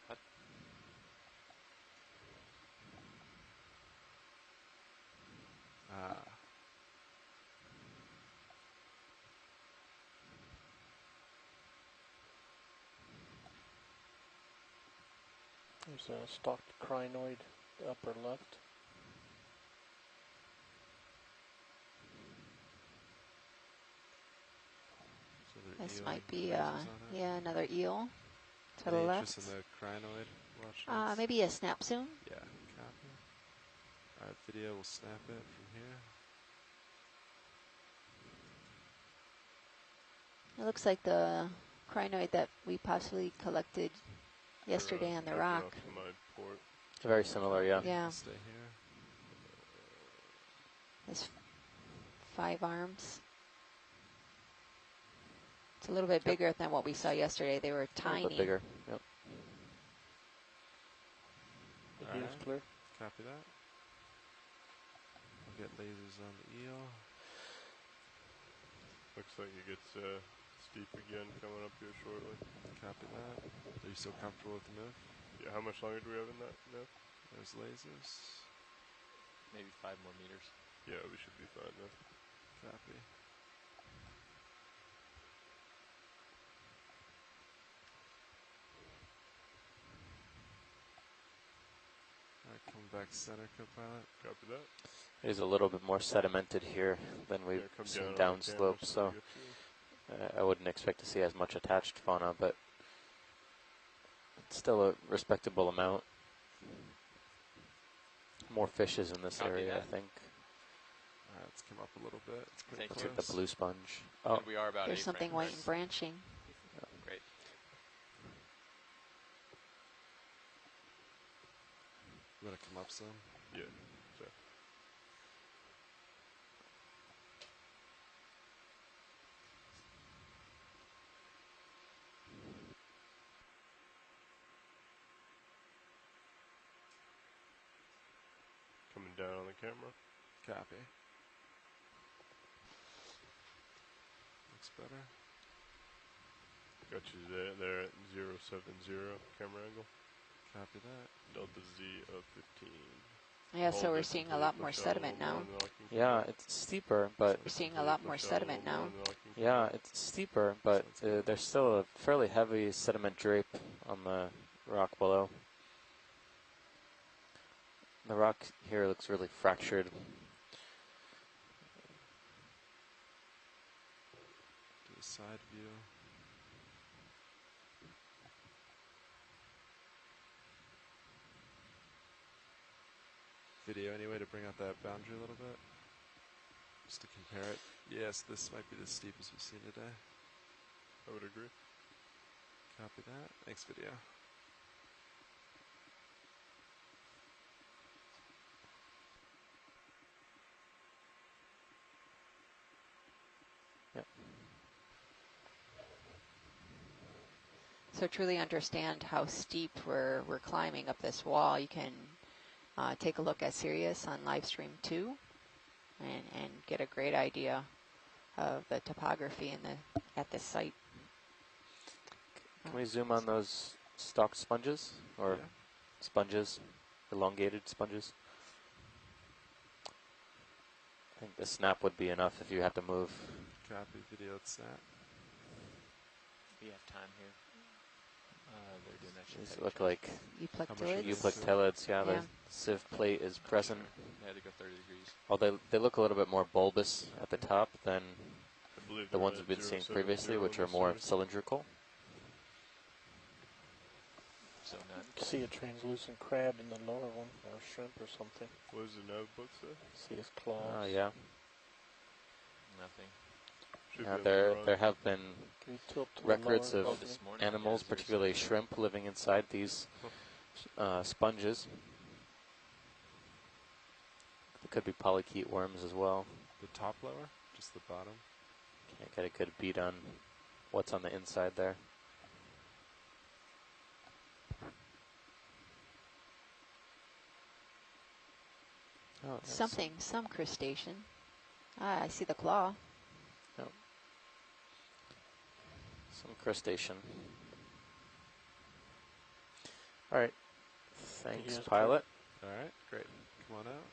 [SPEAKER 5] What?
[SPEAKER 4] There's a stalked crinoid upper left.
[SPEAKER 2] This
[SPEAKER 6] Eel
[SPEAKER 2] might be,
[SPEAKER 6] lasers on it.
[SPEAKER 2] yeah, another eel to the
[SPEAKER 6] Any
[SPEAKER 2] left.
[SPEAKER 6] interest in the crinoid watch?
[SPEAKER 2] Maybe a snap zoom.
[SPEAKER 6] Yeah, copy. Alright, video will snap it from here.
[SPEAKER 2] It looks like the crinoid that we possibly collected yesterday on the
[SPEAKER 3] drifting
[SPEAKER 2] rock.
[SPEAKER 3] off to my port.
[SPEAKER 1] Very similar, yeah.
[SPEAKER 2] Yeah,
[SPEAKER 6] Stay here.
[SPEAKER 2] there's 5 arms. It's a little bit bigger than what we saw yesterday. They were
[SPEAKER 1] A
[SPEAKER 2] tiny.
[SPEAKER 1] little bit bigger. Yep.
[SPEAKER 4] The
[SPEAKER 6] Alright.
[SPEAKER 4] eel's clear.
[SPEAKER 6] Copy that. We'll get lasers on the eel.
[SPEAKER 3] Looks like it gets steep again coming up here shortly.
[SPEAKER 6] Copy that. Are you still comfortable with the move?
[SPEAKER 3] Yeah, how much longer do we have in that now?
[SPEAKER 6] There's lasers.
[SPEAKER 5] Maybe 5 more meters.
[SPEAKER 3] Yeah, we should be fine then.
[SPEAKER 6] Copy. Alright, come back center, co-pilot.
[SPEAKER 3] Copy that.
[SPEAKER 1] It is a little bit more sedimented here than we've
[SPEAKER 3] Yeah, come
[SPEAKER 1] seen
[SPEAKER 3] down on the camera
[SPEAKER 1] downslope, so
[SPEAKER 3] we get to
[SPEAKER 1] I wouldn't expect to see as much attached fauna, but it's still a respectable amount. More fishes in this
[SPEAKER 5] Copy
[SPEAKER 1] area,
[SPEAKER 5] that.
[SPEAKER 1] I think.
[SPEAKER 6] Alright, let's come up a little bit. It's pretty
[SPEAKER 5] Thank
[SPEAKER 1] Let's
[SPEAKER 5] you.
[SPEAKER 1] hit
[SPEAKER 6] close.
[SPEAKER 1] the blue sponge.
[SPEAKER 5] And
[SPEAKER 1] Oh,
[SPEAKER 5] we are about
[SPEAKER 2] There's
[SPEAKER 5] 8
[SPEAKER 2] something
[SPEAKER 5] frames.
[SPEAKER 2] white and branching.
[SPEAKER 5] Great.
[SPEAKER 6] I'm gonna come up some.
[SPEAKER 3] Yeah. So. Coming down on the camera.
[SPEAKER 6] Copy. Looks better.
[SPEAKER 3] Got you there at 070 camera angle.
[SPEAKER 6] Copy that.
[SPEAKER 3] Delta Z of 15.
[SPEAKER 2] Yeah, so
[SPEAKER 3] Hold
[SPEAKER 2] we're
[SPEAKER 3] it
[SPEAKER 2] seeing a
[SPEAKER 3] until you
[SPEAKER 2] lot more
[SPEAKER 3] push out a
[SPEAKER 2] sediment
[SPEAKER 3] little
[SPEAKER 2] now.
[SPEAKER 3] more, and then I can
[SPEAKER 1] yeah,
[SPEAKER 3] control.
[SPEAKER 1] it's steeper, but
[SPEAKER 2] We're seeing a
[SPEAKER 3] Until you
[SPEAKER 2] lot more
[SPEAKER 3] push out a
[SPEAKER 2] sediment
[SPEAKER 3] little more,
[SPEAKER 2] now.
[SPEAKER 3] and then I can
[SPEAKER 1] yeah,
[SPEAKER 3] control.
[SPEAKER 1] it's steeper, but there's still a fairly heavy sediment drape on the rock below. The rock here looks really fractured.
[SPEAKER 6] Do a side view. Video anyway to bring out that boundary a little bit. Just to compare it. Yes, this might be the steepest we've seen today.
[SPEAKER 3] I would agree.
[SPEAKER 6] Copy that. Thanks, video.
[SPEAKER 1] Yep.
[SPEAKER 2] So truly understand how steep we're climbing up this wall. You can take a look at Sirius on live stream 2 and get a great idea of the topography in at this site.
[SPEAKER 1] Can we zoom on those stalked sponges? Or
[SPEAKER 6] Yeah.
[SPEAKER 1] sponges, elongated sponges? I think the snap would be enough if you had to move.
[SPEAKER 6] Copy video at snap.
[SPEAKER 5] We have time here. They're doing that shit.
[SPEAKER 1] These
[SPEAKER 5] heavy
[SPEAKER 1] look
[SPEAKER 5] check.
[SPEAKER 1] like
[SPEAKER 2] Euplectilids.
[SPEAKER 1] euplectellids, yeah,
[SPEAKER 2] Yeah.
[SPEAKER 1] the sieve plate is present.
[SPEAKER 5] They had to go 30 degrees.
[SPEAKER 1] Although they look a little bit more bulbous at the top than
[SPEAKER 3] I believe
[SPEAKER 1] the
[SPEAKER 3] they're
[SPEAKER 1] ones
[SPEAKER 3] at
[SPEAKER 1] we've been seeing
[SPEAKER 3] 070
[SPEAKER 1] previously, which
[SPEAKER 3] on
[SPEAKER 1] are
[SPEAKER 3] the
[SPEAKER 1] more
[SPEAKER 3] survey.
[SPEAKER 1] cylindrical.
[SPEAKER 5] So none.
[SPEAKER 4] See a translucent crab in the lower one, or shrimp or something.
[SPEAKER 3] What does the notebook say?
[SPEAKER 4] See his claws.
[SPEAKER 1] Oh, yeah.
[SPEAKER 5] Nothing.
[SPEAKER 3] Should
[SPEAKER 1] Yeah,
[SPEAKER 3] be able to run.
[SPEAKER 1] there have been
[SPEAKER 4] Can you tilt to
[SPEAKER 1] records
[SPEAKER 4] the lower
[SPEAKER 1] of
[SPEAKER 4] opening?
[SPEAKER 5] this morning,
[SPEAKER 1] animals,
[SPEAKER 5] yeah,
[SPEAKER 1] particularly
[SPEAKER 5] 070.
[SPEAKER 1] shrimp, living inside these sponges. There could be polychaete worms as well.
[SPEAKER 6] The top lower? Just the bottom?
[SPEAKER 1] Can't get a good beat on what's on the inside there. Oh, there's
[SPEAKER 2] Some crustacean. Ah, I see the claw.
[SPEAKER 1] some crustacean. All right. Thanks,
[SPEAKER 4] Yes,
[SPEAKER 1] pilot.
[SPEAKER 6] Alright, great. Come on out.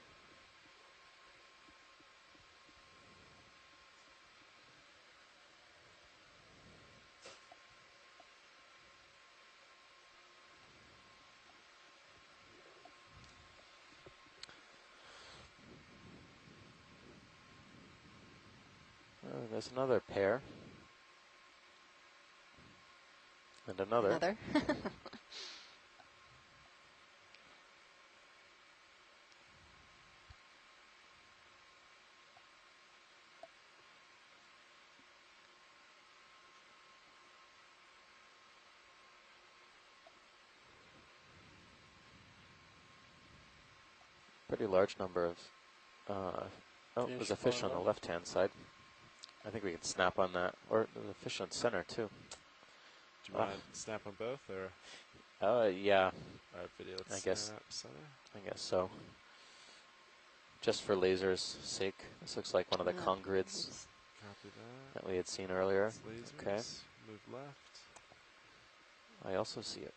[SPEAKER 1] Oh, there's another pair. And another.
[SPEAKER 2] Another.
[SPEAKER 1] Pretty large number of. Oh, there's a fish on the left-hand side. I think we could snap on that, or there's a fish on center too.
[SPEAKER 6] Do you mind snap on both, or?
[SPEAKER 1] Yeah.
[SPEAKER 6] Alright, video. Let's
[SPEAKER 1] I guess.
[SPEAKER 6] snap center.
[SPEAKER 1] I guess so. Just for lasers' sake, this looks like one of the congrids
[SPEAKER 6] Copy that.
[SPEAKER 1] that we had seen earlier.
[SPEAKER 6] Lasers.
[SPEAKER 1] Okay.
[SPEAKER 6] Move left.
[SPEAKER 1] I also see it.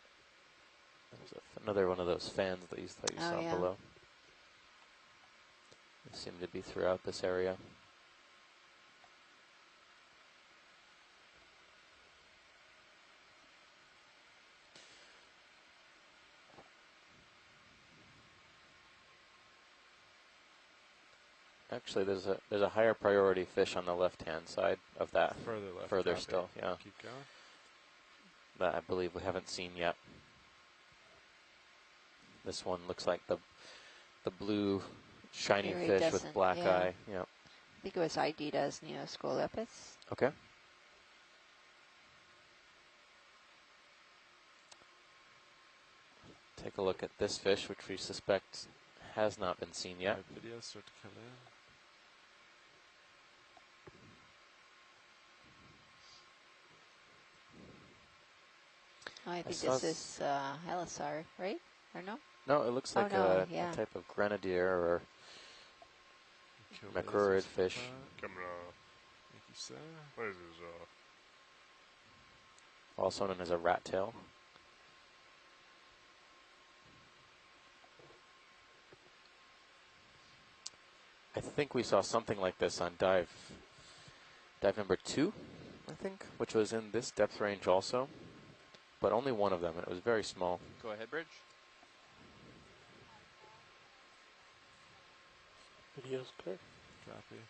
[SPEAKER 1] There's another one of those fans that you thought you saw
[SPEAKER 2] yeah.
[SPEAKER 1] below. They seem to be throughout this area. Actually, there's a higher priority fish on the left-hand side of that.
[SPEAKER 6] Further left.
[SPEAKER 1] Further
[SPEAKER 6] copy.
[SPEAKER 1] still, yeah.
[SPEAKER 6] Keep going.
[SPEAKER 1] That I believe we haven't seen yet. This one looks like the blue shiny fish with
[SPEAKER 2] Iridescent,
[SPEAKER 1] black
[SPEAKER 2] yeah.
[SPEAKER 1] eye. Yeah.
[SPEAKER 2] I think it was ID'd as Neoscolepis.
[SPEAKER 1] Okay. Take a look at this fish, which we suspect has not been seen yet.
[SPEAKER 6] Alright, videos start to come in.
[SPEAKER 2] Oh, I think
[SPEAKER 1] saw
[SPEAKER 2] this is Helisar, right? Or no?
[SPEAKER 1] No, it looks like
[SPEAKER 2] no,
[SPEAKER 1] a type of grenadier or
[SPEAKER 6] Kill
[SPEAKER 1] macrurid
[SPEAKER 6] lasers
[SPEAKER 1] fish.
[SPEAKER 6] with that.
[SPEAKER 3] Coming off.
[SPEAKER 6] Thank you, sir.
[SPEAKER 3] Lasers off.
[SPEAKER 1] Also known as a rat tail. I think we saw something like this on dive number 2, I think, which was in this depth range also, but only one of them, and it was very small.
[SPEAKER 5] Go ahead, Bridge.
[SPEAKER 4] Video's clear.
[SPEAKER 6] Copy.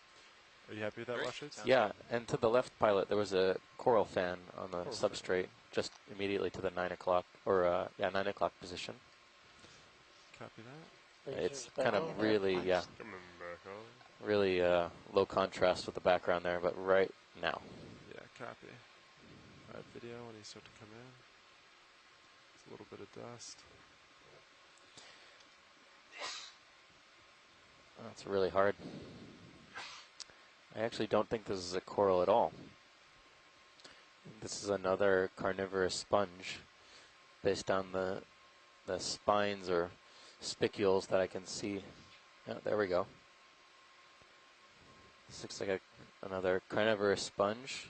[SPEAKER 6] Are you happy with that,
[SPEAKER 5] Great.
[SPEAKER 6] Washits?
[SPEAKER 5] Sounds
[SPEAKER 1] Yeah, and to the left pilot, there was a coral fan on the
[SPEAKER 6] Coral fan.
[SPEAKER 1] substrate, just immediately to the 9 o'clock, or 9 o'clock position.
[SPEAKER 6] Copy that.
[SPEAKER 1] It's
[SPEAKER 4] Lasers
[SPEAKER 1] kind
[SPEAKER 4] back
[SPEAKER 1] of
[SPEAKER 4] on.
[SPEAKER 1] really, yeah,
[SPEAKER 3] Coming back on.
[SPEAKER 1] really low contrast with the background there, but right now.
[SPEAKER 6] Yeah, copy. Alright, video when you start to come in. It's a little bit of dust.
[SPEAKER 1] That's really hard. I actually don't think this is a coral at all. This is another carnivorous sponge based on the spines or spicules that I can see. Oh, there we go. This looks like another carnivorous sponge,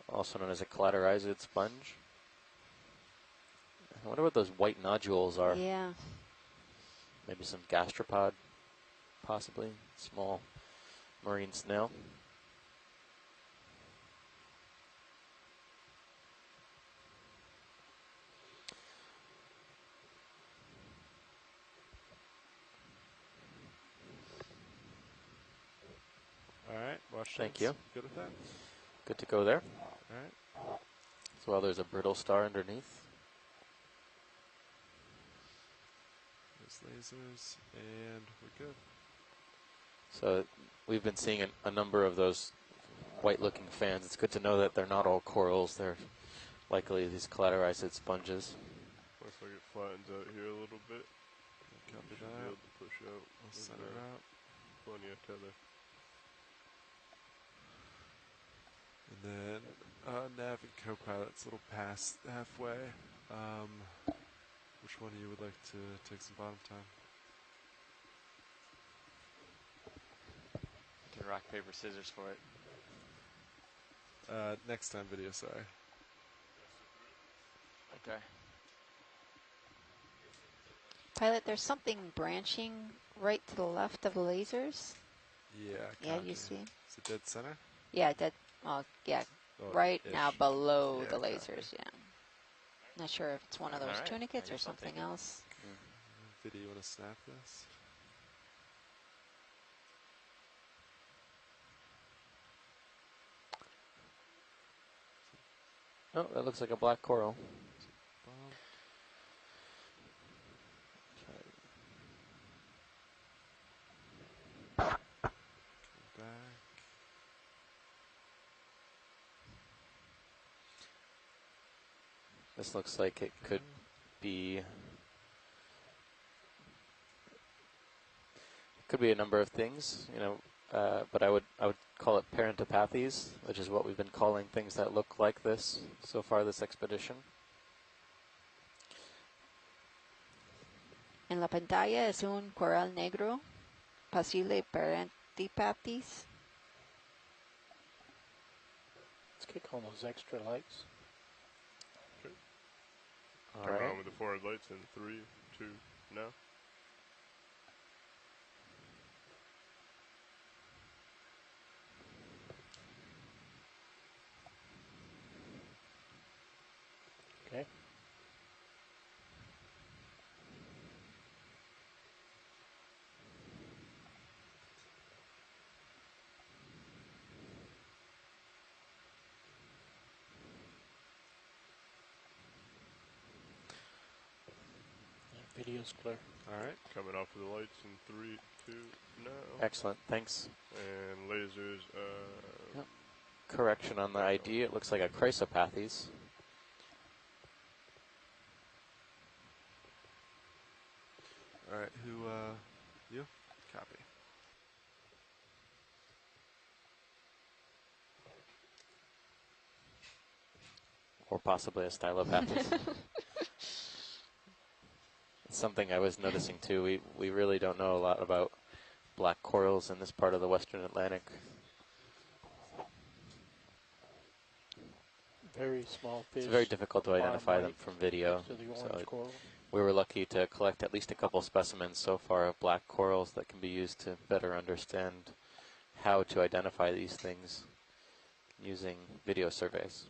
[SPEAKER 1] also known as a collateralized sponge. I wonder what those white nodules are.
[SPEAKER 2] Yeah.
[SPEAKER 1] Maybe some gastropod, possibly. Small marine snail.
[SPEAKER 6] Alright, Washits.
[SPEAKER 1] Thank you.
[SPEAKER 6] Good with that?
[SPEAKER 1] Good to go there.
[SPEAKER 6] Alright.
[SPEAKER 1] As well, there's a brittle star underneath.
[SPEAKER 6] There's lasers, and we're good.
[SPEAKER 1] So we've been seeing a number of those white-looking fans. It's good to know that they're not all corals. They're likely these collateralized sponges.
[SPEAKER 3] Looks like it flattens out here a little bit.
[SPEAKER 6] Copy
[SPEAKER 3] Should be
[SPEAKER 6] that.
[SPEAKER 3] able to push out.
[SPEAKER 6] I'll
[SPEAKER 3] with
[SPEAKER 6] center
[SPEAKER 3] the
[SPEAKER 6] out.
[SPEAKER 3] Plenty of tether.
[SPEAKER 6] And then nav and co-pilot's a little past halfway. Which one of you would like to take some bottom time?
[SPEAKER 5] You can rock, paper, scissors for it.
[SPEAKER 6] Next time video, sorry.
[SPEAKER 5] Okay.
[SPEAKER 2] Pilot, there's something branching right to the left of the lasers.
[SPEAKER 6] Yeah,
[SPEAKER 2] Yeah,
[SPEAKER 6] copy.
[SPEAKER 2] you see?
[SPEAKER 6] Is it dead center?
[SPEAKER 2] Yeah, that. Oh, yeah,
[SPEAKER 6] Oh,
[SPEAKER 2] right
[SPEAKER 6] ish.
[SPEAKER 2] now below
[SPEAKER 6] Yeah,
[SPEAKER 2] the
[SPEAKER 6] copy.
[SPEAKER 2] lasers. Yeah. Not sure if it's one of those
[SPEAKER 5] Alright, I
[SPEAKER 2] tunicates or
[SPEAKER 5] guess I'll
[SPEAKER 2] something
[SPEAKER 5] take it.
[SPEAKER 2] else.
[SPEAKER 6] Video, you want to snap this?
[SPEAKER 1] Oh, that looks like a black coral.
[SPEAKER 6] Bump. Come back.
[SPEAKER 1] This looks like it could be a number of things, you know, but I would call it parentopathies, which is what we've been calling things that look like this so far this expedition.
[SPEAKER 2] En la pantalla es un coral negro, posible parentipathies.
[SPEAKER 4] Let's kick on those extra lights.
[SPEAKER 1] All
[SPEAKER 3] Coming
[SPEAKER 1] right.
[SPEAKER 3] on with the forward lights in 3, 2, now.
[SPEAKER 4] Okay. Yeah, video's clear.
[SPEAKER 6] All right.
[SPEAKER 3] Coming off of the lights in 3, 2, now.
[SPEAKER 1] Excellent. Thanks.
[SPEAKER 3] And lasers,
[SPEAKER 1] Yep. Correction on the ID. It looks like a chrysopathes.
[SPEAKER 6] All right. Who? You? Copy.
[SPEAKER 1] Or possibly a stylopathes. It's something I was noticing too. We really don't know a lot about black corals in this part of the Western Atlantic.
[SPEAKER 4] Very small fish.
[SPEAKER 1] It's very difficult to
[SPEAKER 4] bottom
[SPEAKER 1] identify them
[SPEAKER 4] right
[SPEAKER 1] from video.
[SPEAKER 4] next to the orange
[SPEAKER 1] So
[SPEAKER 4] coral.
[SPEAKER 1] we were lucky to collect at least a couple specimens so far of black corals that can be used to better understand how to identify these things using video surveys.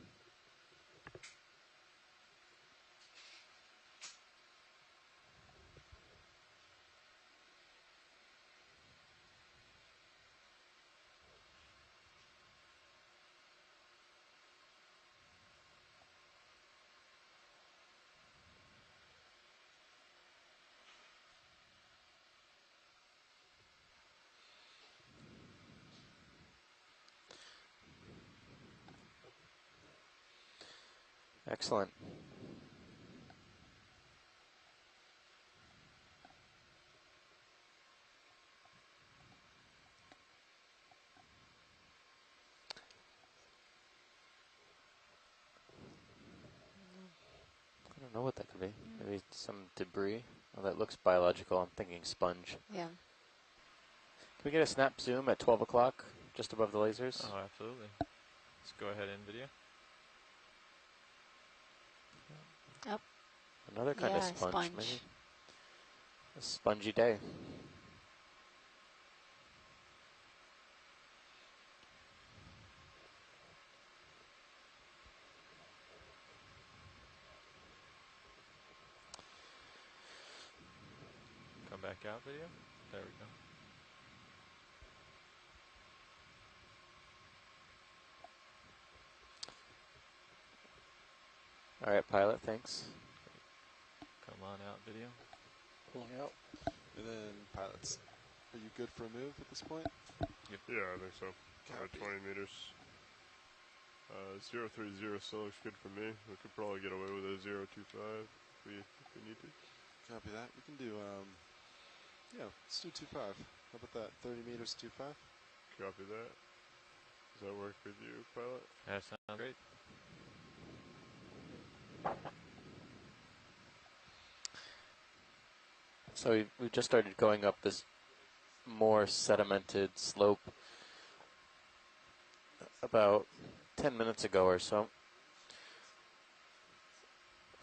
[SPEAKER 1] Excellent. I don't know what that could be. Maybe some debris. Oh, that looks biological. I'm thinking sponge.
[SPEAKER 2] Yeah.
[SPEAKER 1] Can we get a snap zoom at 12 o'clock, just above the lasers?
[SPEAKER 5] Oh, absolutely. Let's go ahead and video.
[SPEAKER 2] Up.
[SPEAKER 1] Another kind of
[SPEAKER 2] Yeah,
[SPEAKER 1] sponge,
[SPEAKER 2] sponge.
[SPEAKER 1] maybe. A spongy day.
[SPEAKER 5] Come back out video. There we go.
[SPEAKER 1] All right, pilot, thanks.
[SPEAKER 5] Come on out video.
[SPEAKER 4] Pulling out.
[SPEAKER 6] And then pilots. Are you good for a move at this point?
[SPEAKER 3] yeah, I think so.
[SPEAKER 6] Copy.
[SPEAKER 3] 20 meters. 030 still looks good for me. We could probably get away with a 025 if we need to.
[SPEAKER 6] Copy that. We can do, yeah, let's do 2.5. How about that? 30 meters, 2.5?
[SPEAKER 3] Copy that. Does that work with you, pilot?
[SPEAKER 5] That sounds great.
[SPEAKER 1] So we've just started going up this more sedimented slope about 10 minutes ago or so.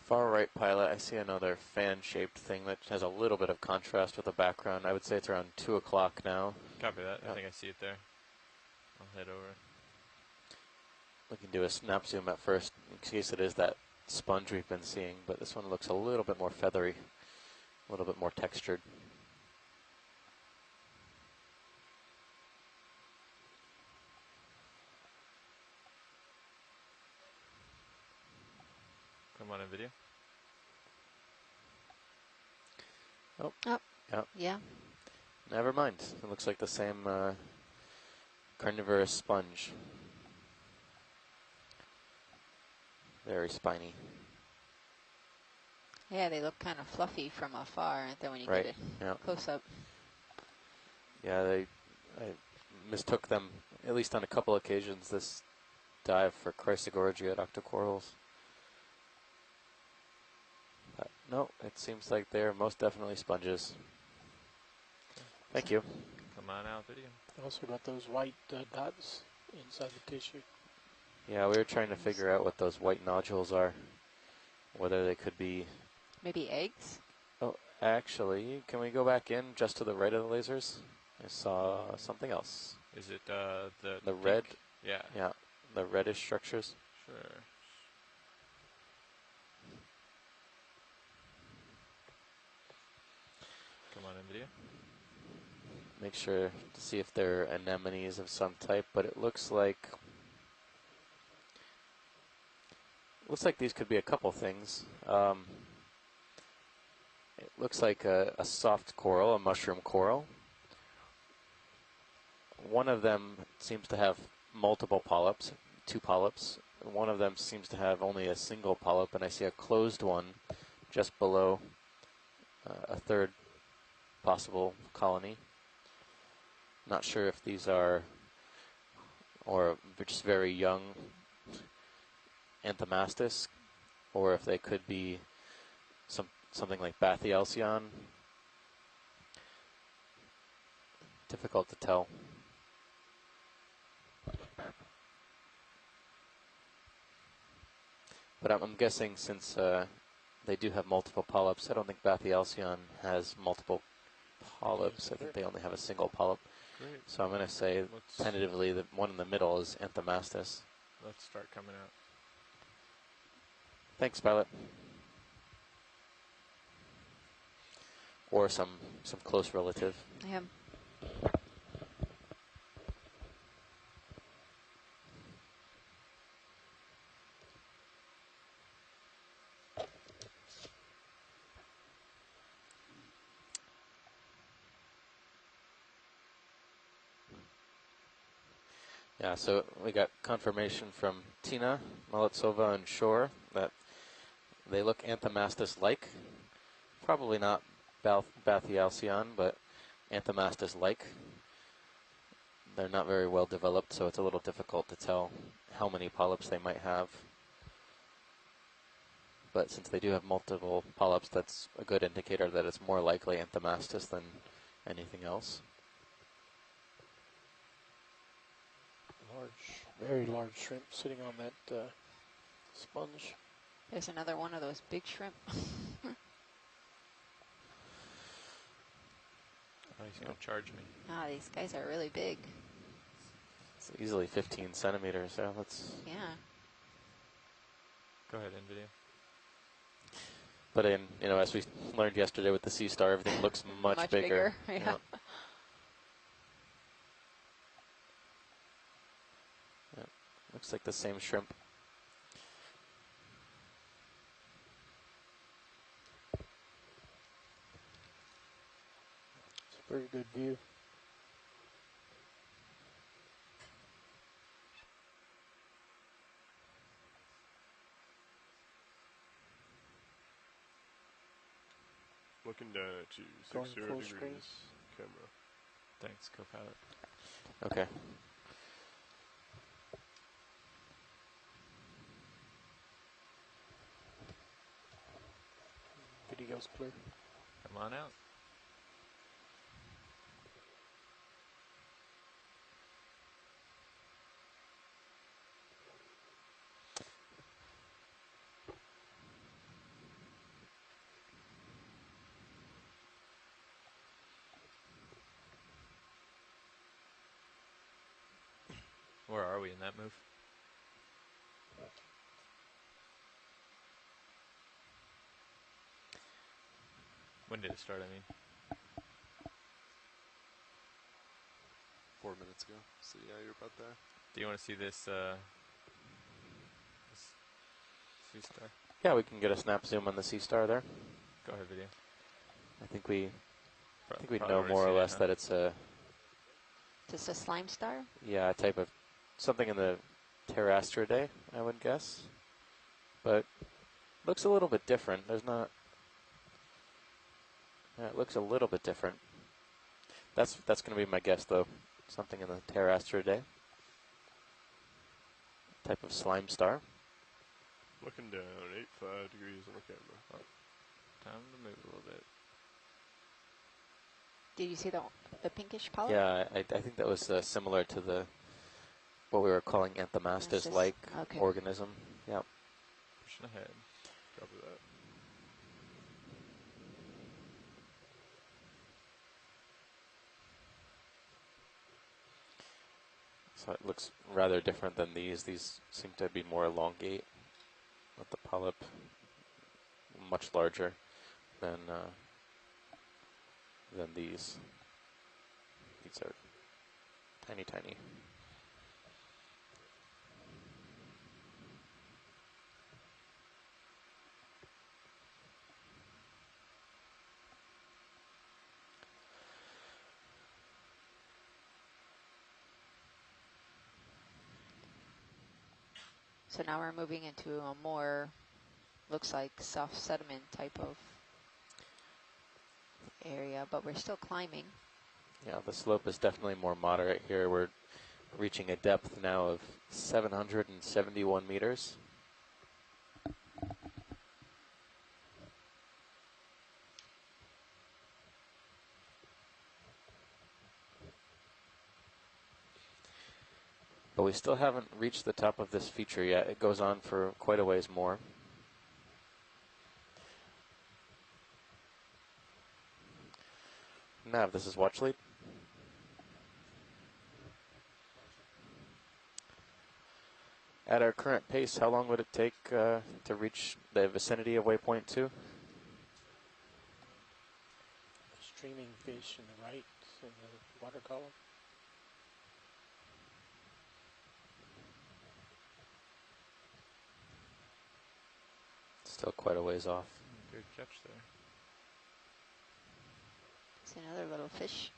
[SPEAKER 1] Far right, pilot, I see another fan-shaped thing that has a little bit of contrast with the background. I would say it's around 2 o'clock now.
[SPEAKER 5] Copy that.
[SPEAKER 1] Yep.
[SPEAKER 5] I think I see it there. I'll head over.
[SPEAKER 1] We can do a snap zoom at first in case it is that sponge we've been seeing, but this one looks a little bit more feathery, a little bit more textured. Oh,
[SPEAKER 2] Oh,
[SPEAKER 1] yeah.
[SPEAKER 2] yeah.
[SPEAKER 1] Never mind. It looks like the same carnivorous sponge. Very spiny.
[SPEAKER 2] Yeah, they look kind of fluffy from afar, and then when you
[SPEAKER 1] Right,
[SPEAKER 2] get
[SPEAKER 1] yeah.
[SPEAKER 2] a close up.
[SPEAKER 1] Yeah, I mistook them, at least on a couple occasions, this dive for Chrysogorgia at octocorals. But no, it seems like they're most definitely sponges. Thank you.
[SPEAKER 5] Come on out, video.
[SPEAKER 4] Also got those white dots inside the tissue.
[SPEAKER 1] Yeah, we were trying to figure out what those white nodules are, whether they could be...
[SPEAKER 2] Maybe eggs?
[SPEAKER 1] Oh, actually, can we go back in just to the right of the lasers? I saw something else.
[SPEAKER 5] Is it the
[SPEAKER 1] The red?
[SPEAKER 5] pink? Yeah.
[SPEAKER 1] Yeah, the reddish structures.
[SPEAKER 5] Sure. Come on in, video.
[SPEAKER 1] Make sure to see if they're anemones of some type, but it looks like these could be a couple things. It looks like a soft coral, a mushroom coral. One of them seems to have multiple polyps, 2 polyps. One of them seems to have only a single polyp, and I see a closed one just below a third possible colony. Not sure if these are, or just very young Anthomastus, or if they could be something like Bathyalcyon. Difficult to tell. But I'm guessing since they do have multiple polyps, I don't think Bathyalcyon has multiple polyps. I think they only have a single polyp.
[SPEAKER 3] Great.
[SPEAKER 1] So I'm going to say tentatively the one in the middle is Anthomastus.
[SPEAKER 5] Let's start coming out.
[SPEAKER 1] Thanks, pilot. Or some close relative.
[SPEAKER 2] Yeah.
[SPEAKER 1] Yeah, so we got confirmation from Tina, Maletsova, and Shore that they look Anthomastus-like. Probably not Bathyalcyon, but Anthomastus-like. They're not very well developed, so it's a little difficult to tell how many polyps they might have. But since they do have multiple polyps, that's a good indicator that it's more likely Anthomastus than anything else.
[SPEAKER 4] Very large shrimp sitting on that sponge.
[SPEAKER 2] There's another one of those big shrimp.
[SPEAKER 5] Oh, he's going to charge me.
[SPEAKER 2] Ah, these guys are really big.
[SPEAKER 1] It's easily 15 centimeters, so that's...
[SPEAKER 2] Yeah.
[SPEAKER 5] Go ahead, in video.
[SPEAKER 1] But as we learned yesterday with the Sea Star, everything looks much bigger.
[SPEAKER 2] Yeah.
[SPEAKER 1] Yeah. Looks like the same shrimp.
[SPEAKER 4] It's a very good view.
[SPEAKER 3] Looking down at you,
[SPEAKER 4] Going
[SPEAKER 3] 60
[SPEAKER 4] full
[SPEAKER 3] degrees
[SPEAKER 4] screen.
[SPEAKER 3] camera.
[SPEAKER 5] Thanks, co-pilot.
[SPEAKER 1] Okay.
[SPEAKER 4] Video's clear.
[SPEAKER 5] Come on out. Where are we in that move? When did it start, I mean?
[SPEAKER 6] 4 minutes ago. So yeah, you're about there.
[SPEAKER 5] Do you want to see this, Sea Star?
[SPEAKER 1] Yeah, we can get a snap zoom on the Sea Star there.
[SPEAKER 5] Go ahead, video.
[SPEAKER 1] I think we know
[SPEAKER 5] Probably
[SPEAKER 1] more or
[SPEAKER 5] seen it,
[SPEAKER 1] less
[SPEAKER 5] huh?
[SPEAKER 1] that it's a
[SPEAKER 2] Just a slime star?
[SPEAKER 1] a type of something in the Terrastridae, I would guess. But looks a little bit different. There's not. It looks a little bit different. That's going to be my guess, though. Something in the Terrastridae. Type of slime star.
[SPEAKER 3] Looking down, 85 degrees on the camera.
[SPEAKER 5] Time to move a little bit.
[SPEAKER 2] Did you see the pinkish polyp?
[SPEAKER 1] Yeah, I think that was similar to the what we were calling Anthomastus-like
[SPEAKER 2] Okay.
[SPEAKER 1] organism. Yeah.
[SPEAKER 5] Pushing ahead.
[SPEAKER 3] Copy that.
[SPEAKER 1] So it looks rather different than these. These seem to be more elongate, with the polyp much larger than these. These are tiny, tiny.
[SPEAKER 2] So now we're moving into a more, looks like soft sediment type of area, but we're still climbing.
[SPEAKER 1] Yeah, the slope is definitely more moderate here. We're reaching a depth now of 771 meters. But we still haven't reached the top of this feature yet. It goes on for quite a ways more. Nav, this is watch lead. At our current pace, how long would it take to reach the vicinity of waypoint 2?
[SPEAKER 4] Streaming fish in the right in the water column.
[SPEAKER 1] Still quite a ways off.
[SPEAKER 5] Good catch there.
[SPEAKER 2] See another little fish.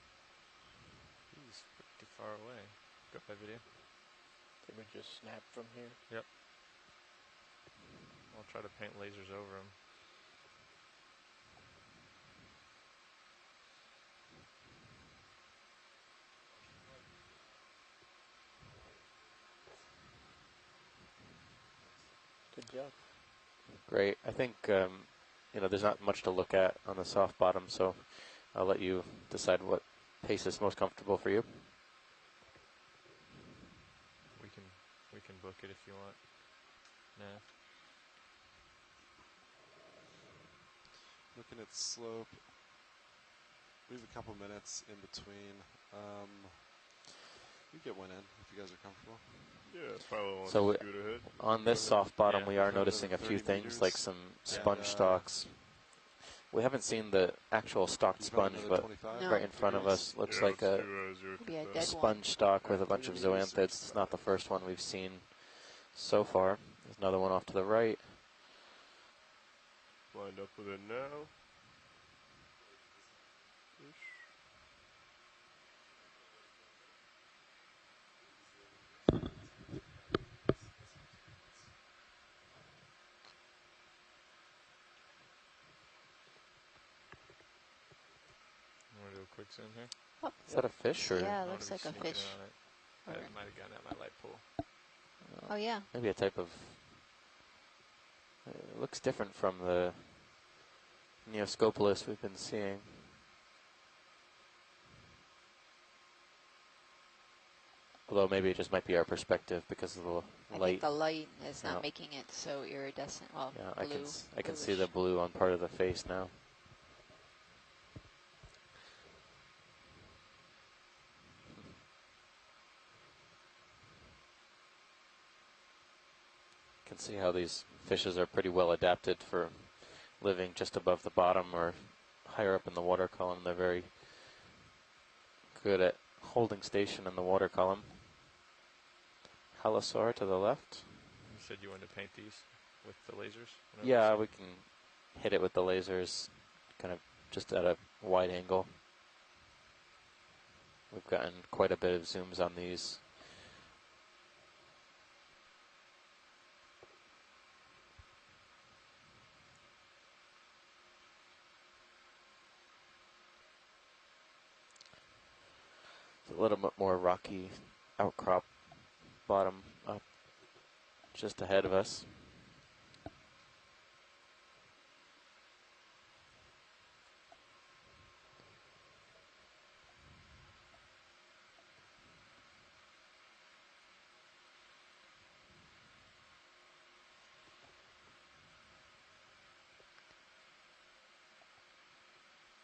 [SPEAKER 5] He's pretty far away. Got that video?
[SPEAKER 4] They would just snap from here.
[SPEAKER 5] Yep. I'll try to paint lasers over him.
[SPEAKER 4] Good job.
[SPEAKER 1] Great. I think there's not much to look at on the soft bottom, so I'll let you decide what pace is most comfortable for you.
[SPEAKER 5] We can book it if you want. Nah.
[SPEAKER 6] Looking at slope. We have a couple minutes in between. You get one in if you guys are comfortable.
[SPEAKER 3] Yeah, probably wants
[SPEAKER 1] So
[SPEAKER 3] to scoot ahead.
[SPEAKER 1] on this
[SPEAKER 3] Go ahead.
[SPEAKER 1] soft bottom,
[SPEAKER 5] Yeah.
[SPEAKER 1] we are
[SPEAKER 6] Another
[SPEAKER 1] noticing a
[SPEAKER 6] 30
[SPEAKER 1] few things
[SPEAKER 6] meters.
[SPEAKER 1] like some sponge
[SPEAKER 6] And,
[SPEAKER 1] stalks. We haven't seen the actual stalked
[SPEAKER 6] You probably
[SPEAKER 1] sponge,
[SPEAKER 6] another
[SPEAKER 1] but
[SPEAKER 6] 25
[SPEAKER 2] No.
[SPEAKER 1] right in front of
[SPEAKER 6] degrees.
[SPEAKER 1] us looks
[SPEAKER 3] Yeah,
[SPEAKER 1] like
[SPEAKER 3] let's
[SPEAKER 1] a
[SPEAKER 3] do,
[SPEAKER 2] Could be a
[SPEAKER 3] 025.
[SPEAKER 2] dead
[SPEAKER 1] sponge stalk with a
[SPEAKER 6] Yeah,
[SPEAKER 1] bunch of
[SPEAKER 6] 30 meters,
[SPEAKER 1] zoanthids. It's not the first one we've seen so far. There's another one off to the right.
[SPEAKER 3] Lined up with it now. Ish.
[SPEAKER 5] You want to do a quick zoom here?
[SPEAKER 1] Is that a fish or
[SPEAKER 2] Yeah,
[SPEAKER 5] I
[SPEAKER 2] it
[SPEAKER 5] wanna
[SPEAKER 2] looks
[SPEAKER 5] be
[SPEAKER 2] like a
[SPEAKER 5] sneaking
[SPEAKER 2] fish.
[SPEAKER 5] on it.
[SPEAKER 2] Or-
[SPEAKER 5] I might have gotten at my light pool.
[SPEAKER 2] Oh yeah,
[SPEAKER 1] maybe a type of? It looks different from the Neoscopulus we've been seeing. Although maybe it just might be our perspective because of the
[SPEAKER 2] I think
[SPEAKER 1] light.
[SPEAKER 2] the light is not
[SPEAKER 1] Yeah.
[SPEAKER 2] making it so iridescent. Well,
[SPEAKER 1] Yeah,
[SPEAKER 2] blue.
[SPEAKER 1] I can see the
[SPEAKER 2] bluish.
[SPEAKER 1] blue on part of the face now. Can see how these fishes are pretty well adapted for living just above the bottom or higher up in the water column. They're very good at holding station in the water column. Halosaur to the left.
[SPEAKER 5] You said you wanted to paint these with the lasers?
[SPEAKER 1] Yeah, we can hit it with the lasers, kind of just at a wide angle. We've gotten quite a bit of zooms on these. It's a little bit more rocky outcrop bottom up just ahead of us.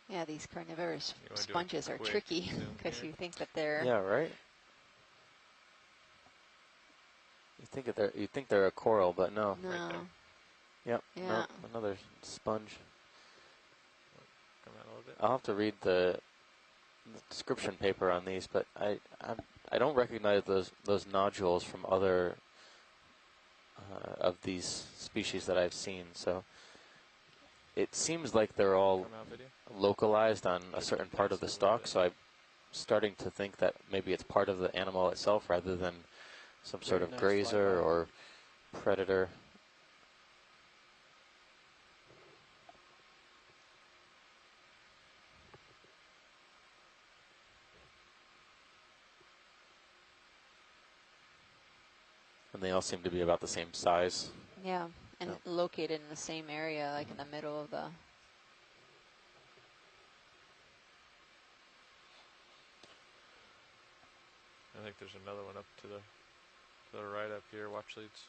[SPEAKER 2] Yeah, these carnivorous
[SPEAKER 5] You wanna do a
[SPEAKER 2] sponges are
[SPEAKER 5] quick
[SPEAKER 2] tricky
[SPEAKER 5] zoom
[SPEAKER 2] because
[SPEAKER 5] here?
[SPEAKER 2] you think that they're
[SPEAKER 1] Yeah, right. You think they're a coral, but no.
[SPEAKER 2] no.
[SPEAKER 5] Right there.
[SPEAKER 1] Yep.
[SPEAKER 2] Yeah.
[SPEAKER 1] No, another sponge.
[SPEAKER 5] Come out a little bit.
[SPEAKER 1] I'll have to read the description paper on these, but I don't recognize those nodules from other of these species that I've seen. So it seems like they're all
[SPEAKER 5] Come out video.
[SPEAKER 1] localized on a certain part of the stalk. So I'm starting to think that maybe it's part of the animal itself rather than some sort
[SPEAKER 4] Very
[SPEAKER 1] of
[SPEAKER 4] nice
[SPEAKER 1] grazer
[SPEAKER 4] flyby.
[SPEAKER 1] or predator. And they all seem to be about the same size.
[SPEAKER 2] Yeah, and
[SPEAKER 1] Yep.
[SPEAKER 2] located in the same area, like in the middle of the.
[SPEAKER 5] I think there's another one up to the right up here. Watch leads.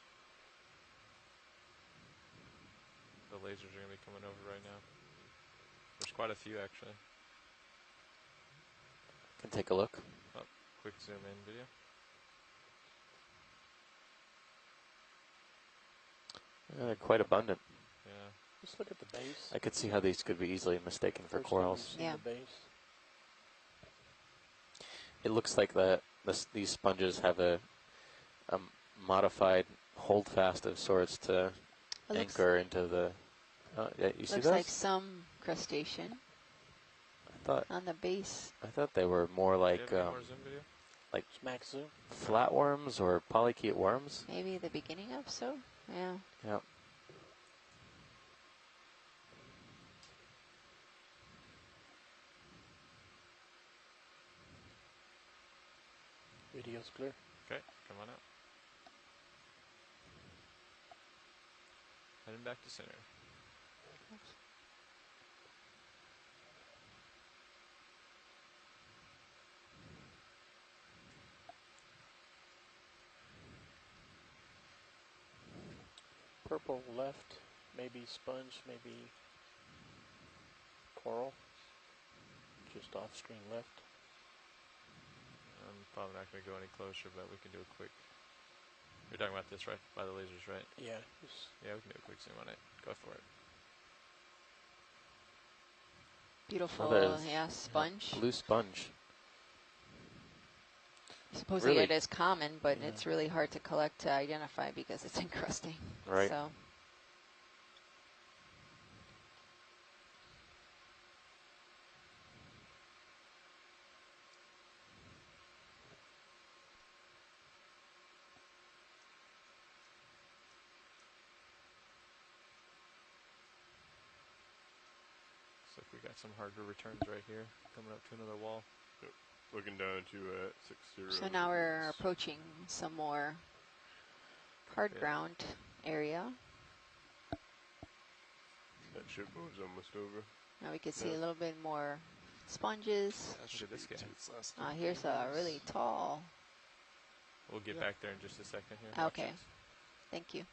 [SPEAKER 5] The lasers are going to be coming over right now. There's quite a few actually.
[SPEAKER 1] Can take a look.
[SPEAKER 5] Quick zoom in video.
[SPEAKER 1] Yeah, they're quite abundant.
[SPEAKER 5] Yeah.
[SPEAKER 4] Just look at the base.
[SPEAKER 1] I could see how these could be easily mistaken for
[SPEAKER 4] First time
[SPEAKER 1] corals.
[SPEAKER 4] we've seen
[SPEAKER 2] Yeah.
[SPEAKER 4] the base.
[SPEAKER 1] It looks like these sponges have a modified holdfast of sorts to
[SPEAKER 2] It looks,
[SPEAKER 1] anchor into the. Yeah, you see
[SPEAKER 2] looks
[SPEAKER 1] those?
[SPEAKER 2] like some crustacean on the base.
[SPEAKER 1] I thought they were more
[SPEAKER 5] Do you
[SPEAKER 1] like
[SPEAKER 5] have any more zoom video?
[SPEAKER 4] Smack zoom.
[SPEAKER 1] flatworms or polychaete worms.
[SPEAKER 2] Maybe the beginning of so. Yeah.
[SPEAKER 1] Yep.
[SPEAKER 4] Video's clear.
[SPEAKER 5] Okay, come on out. Heading back to center.
[SPEAKER 4] Purple left, maybe sponge, maybe coral. Just off screen left.
[SPEAKER 5] I'm probably not going to go any closer, but we can do a quick. You're talking about this right by the lasers, right?
[SPEAKER 4] Yeah. Just
[SPEAKER 5] Yeah, we can do a quick zoom on it. Go for it.
[SPEAKER 2] Beautiful,
[SPEAKER 1] there's-
[SPEAKER 2] yeah, sponge.
[SPEAKER 1] Blue sponge.
[SPEAKER 2] Supposedly
[SPEAKER 1] Really?
[SPEAKER 2] it is common, but
[SPEAKER 4] Yeah.
[SPEAKER 2] it's really hard to collect to identify because it's encrusting.
[SPEAKER 1] Right.
[SPEAKER 2] So
[SPEAKER 5] Looks like we got some harder returns right here. Coming up to another wall.
[SPEAKER 3] Looking down to 60.
[SPEAKER 2] so now we're approaching some more hard
[SPEAKER 5] Yeah.
[SPEAKER 2] ground area.
[SPEAKER 3] That ship move's almost over.
[SPEAKER 2] Now we can see
[SPEAKER 3] Yeah.
[SPEAKER 2] a little bit more sponges.
[SPEAKER 5] Look at this guy.
[SPEAKER 2] Here's a really tall.
[SPEAKER 5] We'll get back there in just a second here.
[SPEAKER 2] Okay. Thank you.